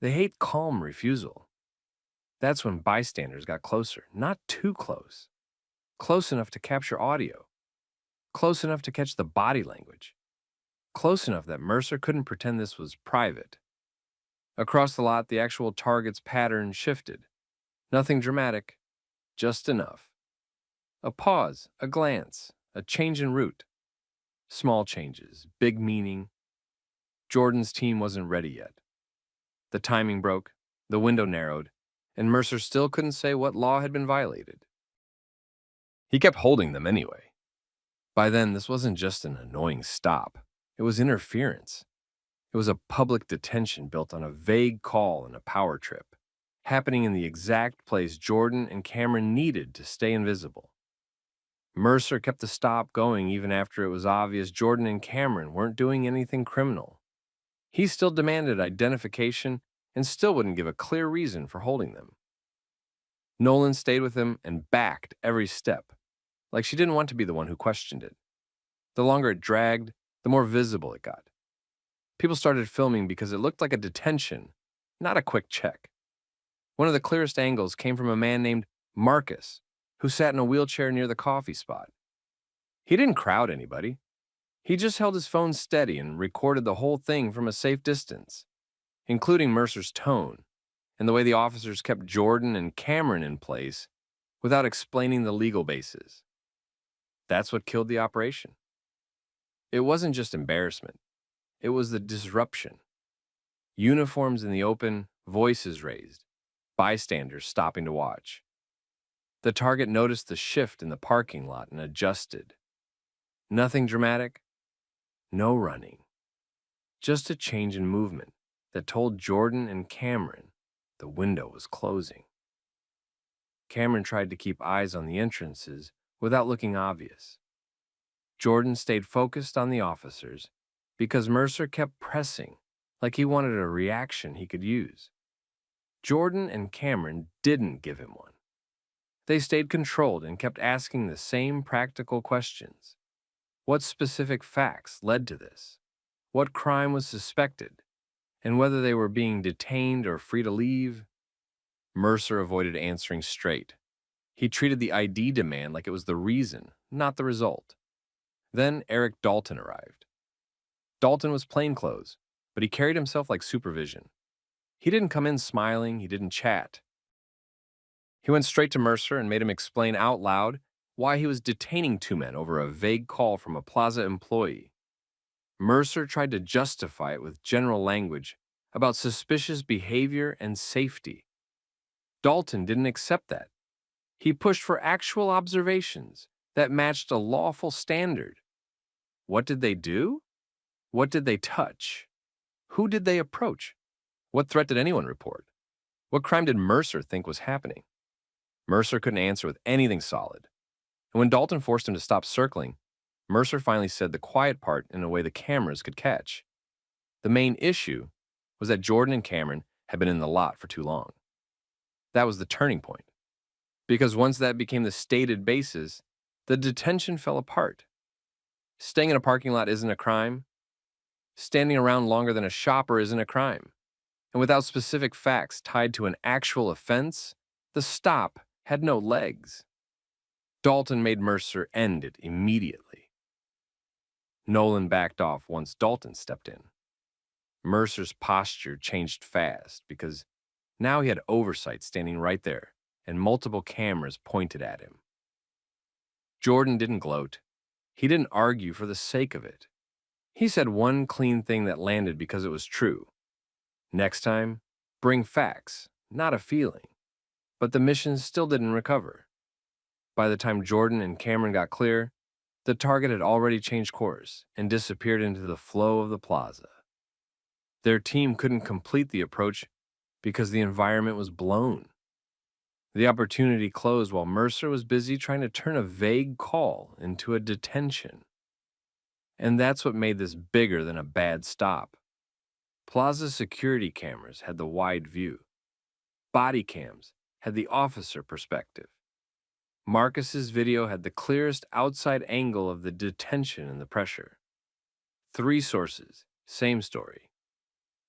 [SPEAKER 4] They hate calm refusal. That's when bystanders got closer, not too close. Close enough to capture audio. Close enough to catch the body language. Close enough that Mercer couldn't pretend this was private. Across the lot, the actual target's pattern shifted. Nothing dramatic, just enough. A pause, a glance, a change in route. Small changes, big meaning. Jordan's team wasn't ready yet. The timing broke, the window narrowed, and Mercer still couldn't say what law had been violated. He kept holding them anyway. By then, this wasn't just an annoying stop. It was interference. It was a public detention built on a vague call and a power trip, happening in the exact place Jordan and Cameron needed to stay invisible. Mercer kept the stop going even after it was obvious Jordan and Cameron weren't doing anything criminal. He still demanded identification and still wouldn't give a clear reason for holding them. Nolan stayed with him and backed every step, like she didn't want to be the one who questioned it. The longer it dragged, the more visible it got. People started filming because it looked like a detention, not a quick check. One of the clearest angles came from a man named Marcus, who sat in a wheelchair near the coffee spot. He didn't crowd anybody. He just held his phone steady and recorded the whole thing from a safe distance, including Mercer's tone and the way the officers kept Jordan and Cameron in place without explaining the legal basis. That's what killed the operation. It wasn't just embarrassment. It was the disruption. Uniforms in the open, voices raised, bystanders stopping to watch. The target noticed the shift in the parking lot and adjusted. Nothing dramatic, no running. Just a change in movement that told Jordan and Cameron the window was closing. Cameron tried to keep eyes on the entrances without looking obvious. Jordan stayed focused on the officers because Mercer kept pressing like he wanted a reaction he could use. Jordan and Cameron didn't give him one. They stayed controlled and kept asking the same practical questions. What specific facts led to this? What crime was suspected? And whether they were being detained or free to leave? Mercer avoided answering straight. He treated the ID demand like it was the reason, not the result. Then Eric Dalton arrived. Dalton was plainclothes, but he carried himself like supervision. He didn't come in smiling, he didn't chat. He went straight to Mercer and made him explain out loud why he was detaining two men over a vague call from a plaza employee. Mercer tried to justify it with general language about suspicious behavior and safety. Dalton didn't accept that. He pushed for actual observations that matched a lawful standard. What did they do? What did they touch? Who did they approach? What threat did anyone report? What crime did Mercer think was happening? Mercer couldn't answer with anything solid. And when Dalton forced him to stop circling, Mercer finally said the quiet part in a way the cameras could catch. The main issue was that Jordan and Cameron had been in the lot for too long. That was the turning point. Because once that became the stated basis, the detention fell apart. Staying in a parking lot isn't a crime. Standing around longer than a shopper isn't a crime. And without specific facts tied to an actual offense, the stop had no legs. Dalton made Mercer end it immediately. Nolan backed off once Dalton stepped in. Mercer's posture changed fast because now he had oversight standing right there and multiple cameras pointed at him. Jordan didn't gloat. He didn't argue for the sake of it. He said one clean thing that landed because it was true. Next time, bring facts, not a feeling. But the mission still didn't recover. By the time Jordan and Cameron got clear, the target had already changed course and disappeared into the flow of the plaza. Their team couldn't complete the approach because the environment was blown. The opportunity closed while Mercer was busy trying to turn a vague call into a detention. And that's what made this bigger than a bad stop. Plaza security cameras had the wide view. Bodycams had the officer perspective. Marcus's video had the clearest outside angle of the detention and the pressure. 3 sources, same story.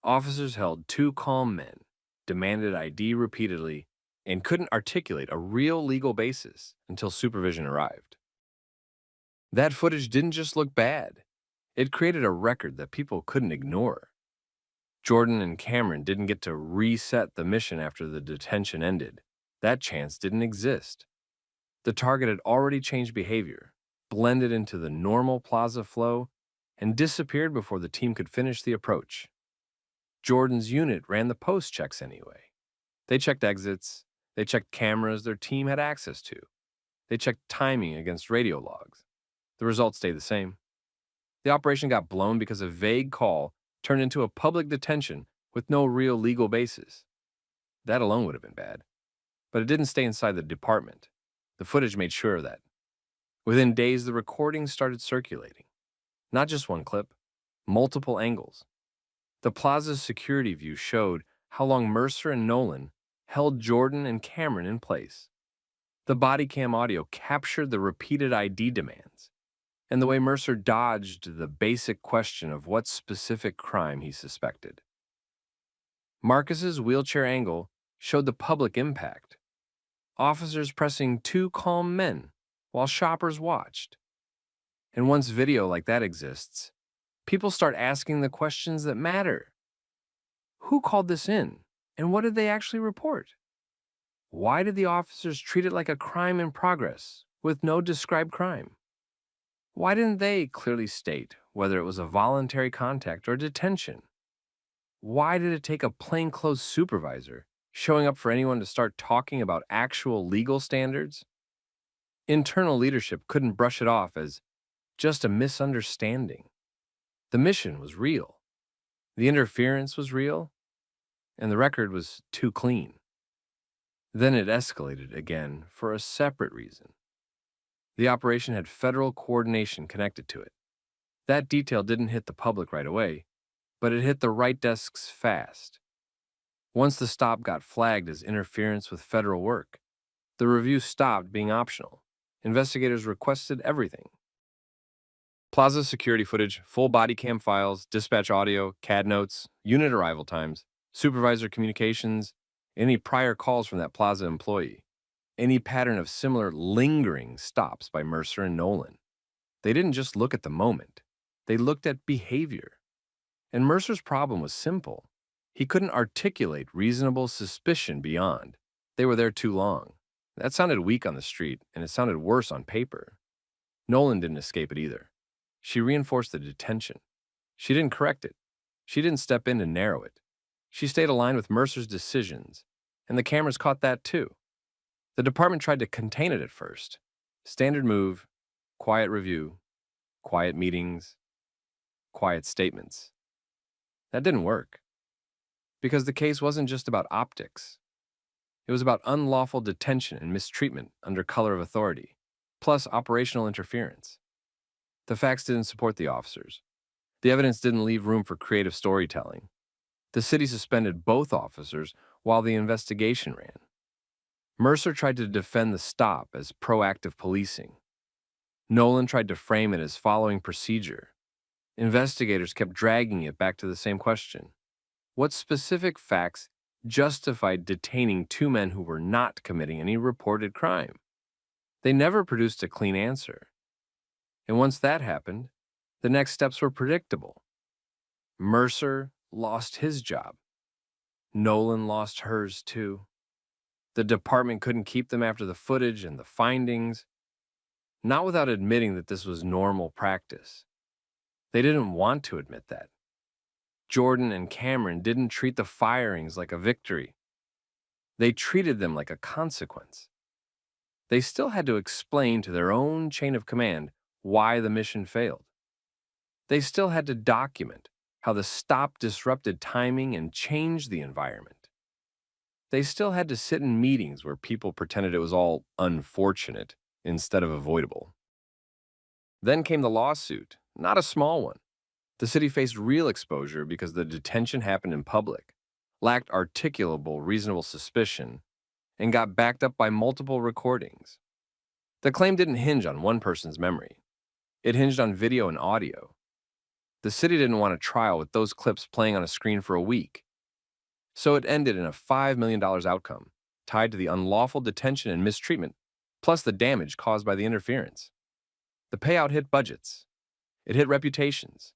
[SPEAKER 4] Officers held 2 calm men, demanded ID repeatedly, and couldn't articulate a real legal basis until supervision arrived. That footage didn't just look bad. It created a record that people couldn't ignore. Jordan and Cameron didn't get to reset the mission after the detention ended. That chance didn't exist. The target had already changed behavior, blended into the normal plaza flow, and disappeared before the team could finish the approach. Jordan's unit ran the post checks anyway. They checked exits. They checked cameras their team had access to. They checked timing against radio logs. The results stayed the same. The operation got blown because a vague call turned into a public detention with no real legal basis. That alone would have been bad. But it didn't stay inside the department. The footage made sure of that. Within days, the recordings started circulating. Not just one clip, multiple angles. The plaza's security view showed how long Mercer and Nolan held Jordan and Cameron in place. The Bodycam audio captured the repeated ID demands and the way Mercer dodged the basic question of what specific crime he suspected. Marcus's wheelchair angle showed the public impact. Officers pressing 2 calm men while shoppers watched. And once video like that exists, people start asking the questions that matter. Who called this in, and what did they actually report? Why did the officers treat it like a crime in progress with no described crime? Why didn't they clearly state whether it was a voluntary contact or detention? Why did it take a plainclothes supervisor showing up for anyone to start talking about actual legal standards? Internal leadership couldn't brush it off as just a misunderstanding. The mission was real. The interference was real. And the record was too clean. Then it escalated again for a separate reason. The operation had federal coordination connected to it. That detail didn't hit the public right away, but it hit the right desks fast. Once the stop got flagged as interference with federal work, the review stopped being optional. Investigators requested everything. Plaza security footage, full body cam files, dispatch audio, CAD notes, unit arrival times, supervisor communications, any prior calls from that plaza employee, any pattern of similar lingering stops by Mercer and Nolan. They didn't just look at the moment. They looked at behavior. And Mercer's problem was simple. He couldn't articulate reasonable suspicion beyond. They were there too long. That sounded weak on the street, and it sounded worse on paper. Nolan didn't escape it either. She reinforced the detention. She didn't correct it. She didn't step in to narrow it. She stayed aligned with Mercer's decisions, and the cameras caught that too. The department tried to contain it at first. Standard move, quiet review, quiet meetings, quiet statements. That didn't work. Because the case wasn't just about optics. It was about unlawful detention and mistreatment under color of authority. plus operational interference. The facts didn't support the officers. The evidence didn't leave room for creative storytelling. The city suspended both officers while the investigation ran. Mercer tried to defend the stop as proactive policing. Nolan tried to frame it as following procedure. Investigators kept dragging it back to the same question. What specific facts justified detaining two men who were not committing any reported crime? They never produced a clean answer. And once that happened, the next steps were predictable. Mercer lost his job. Nolan lost hers too. The department couldn't keep them after the footage and the findings, not without admitting that this was normal practice. They didn't want to admit that. Jordan and Cameron didn't treat the firings like a victory. They treated them like a consequence. They still had to explain to their own chain of command why the mission failed. They still had to document how the stop disrupted timing and changed the environment. They still had to sit in meetings where people pretended it was all unfortunate instead of avoidable. Then came the lawsuit, not a small one. The city faced real exposure because the detention happened in public, lacked articulable reasonable suspicion, and got backed up by multiple recordings. The claim didn't hinge on one person's memory. It hinged on video and audio. The city didn't want a trial with those clips playing on a screen for a week. So it ended in a $5 million outcome, tied to the unlawful detention and mistreatment, plus the damage caused by the interference. The payout hit budgets. It hit reputations.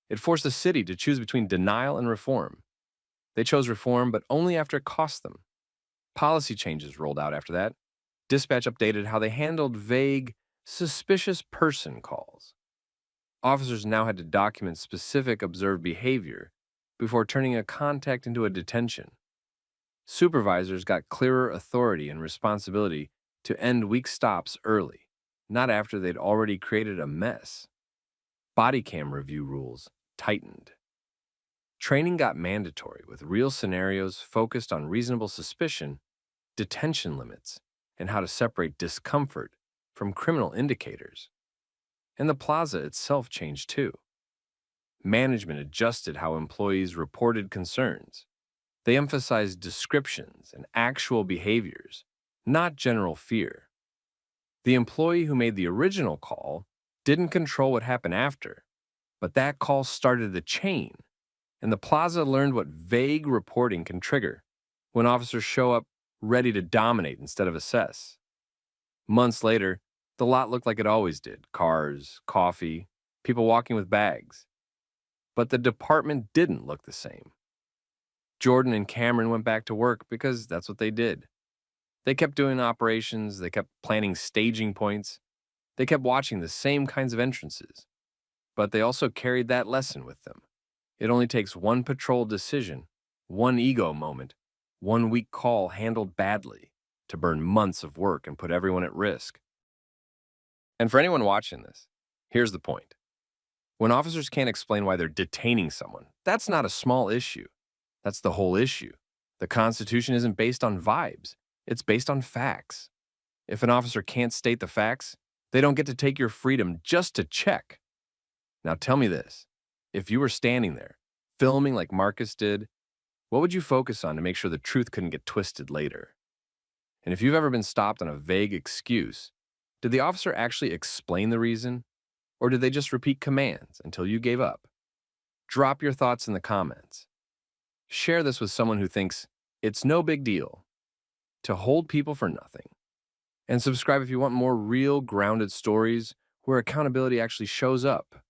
[SPEAKER 4] It forced the city to choose between denial and reform. They chose reform, but only after it cost them. Policy changes rolled out after that. Dispatch updated how they handled vague, suspicious person calls. Officers now had to document specific observed behavior before turning a contact into a detention. Supervisors got clearer authority and responsibility to end weak stops early, not after they'd already created a mess. Bodycam review rules tightened. Training got mandatory with real scenarios focused on reasonable suspicion, detention limits, and how to separate discomfort from criminal indicators. And the plaza itself changed too. Management adjusted how employees reported concerns. They emphasized descriptions and actual behaviors, not general fear. The employee who made the original call didn't control what happened after, but that call started the chain, and the plaza learned what vague reporting can trigger when officers show up ready to dominate instead of assess. Months later, the lot looked like it always did: cars, coffee, people walking with bags. But the department didn't look the same. Jordan and Cameron went back to work because that's what they did. They kept doing operations, they kept planning staging points, they kept watching the same kinds of entrances. But they also carried that lesson with them. It only takes one patrol decision, one ego moment, one weak call handled badly to burn months of work and put everyone at risk. And for anyone watching this, here's the point. When officers can't explain why they're detaining someone, that's not a small issue. That's the whole issue. The Constitution isn't based on vibes. It's based on facts. If an officer can't state the facts, they don't get to take your freedom just to check. Now tell me this. If you were standing there, filming like Marcus did, what would you focus on to make sure the truth couldn't get twisted later? And if you've ever been stopped on a vague excuse, did the officer actually explain the reason? Or did they just repeat commands until you gave up? Drop your thoughts in the comments. Share this with someone who thinks it's no big deal to hold people for nothing. And subscribe if you want more real, grounded stories where accountability actually shows up.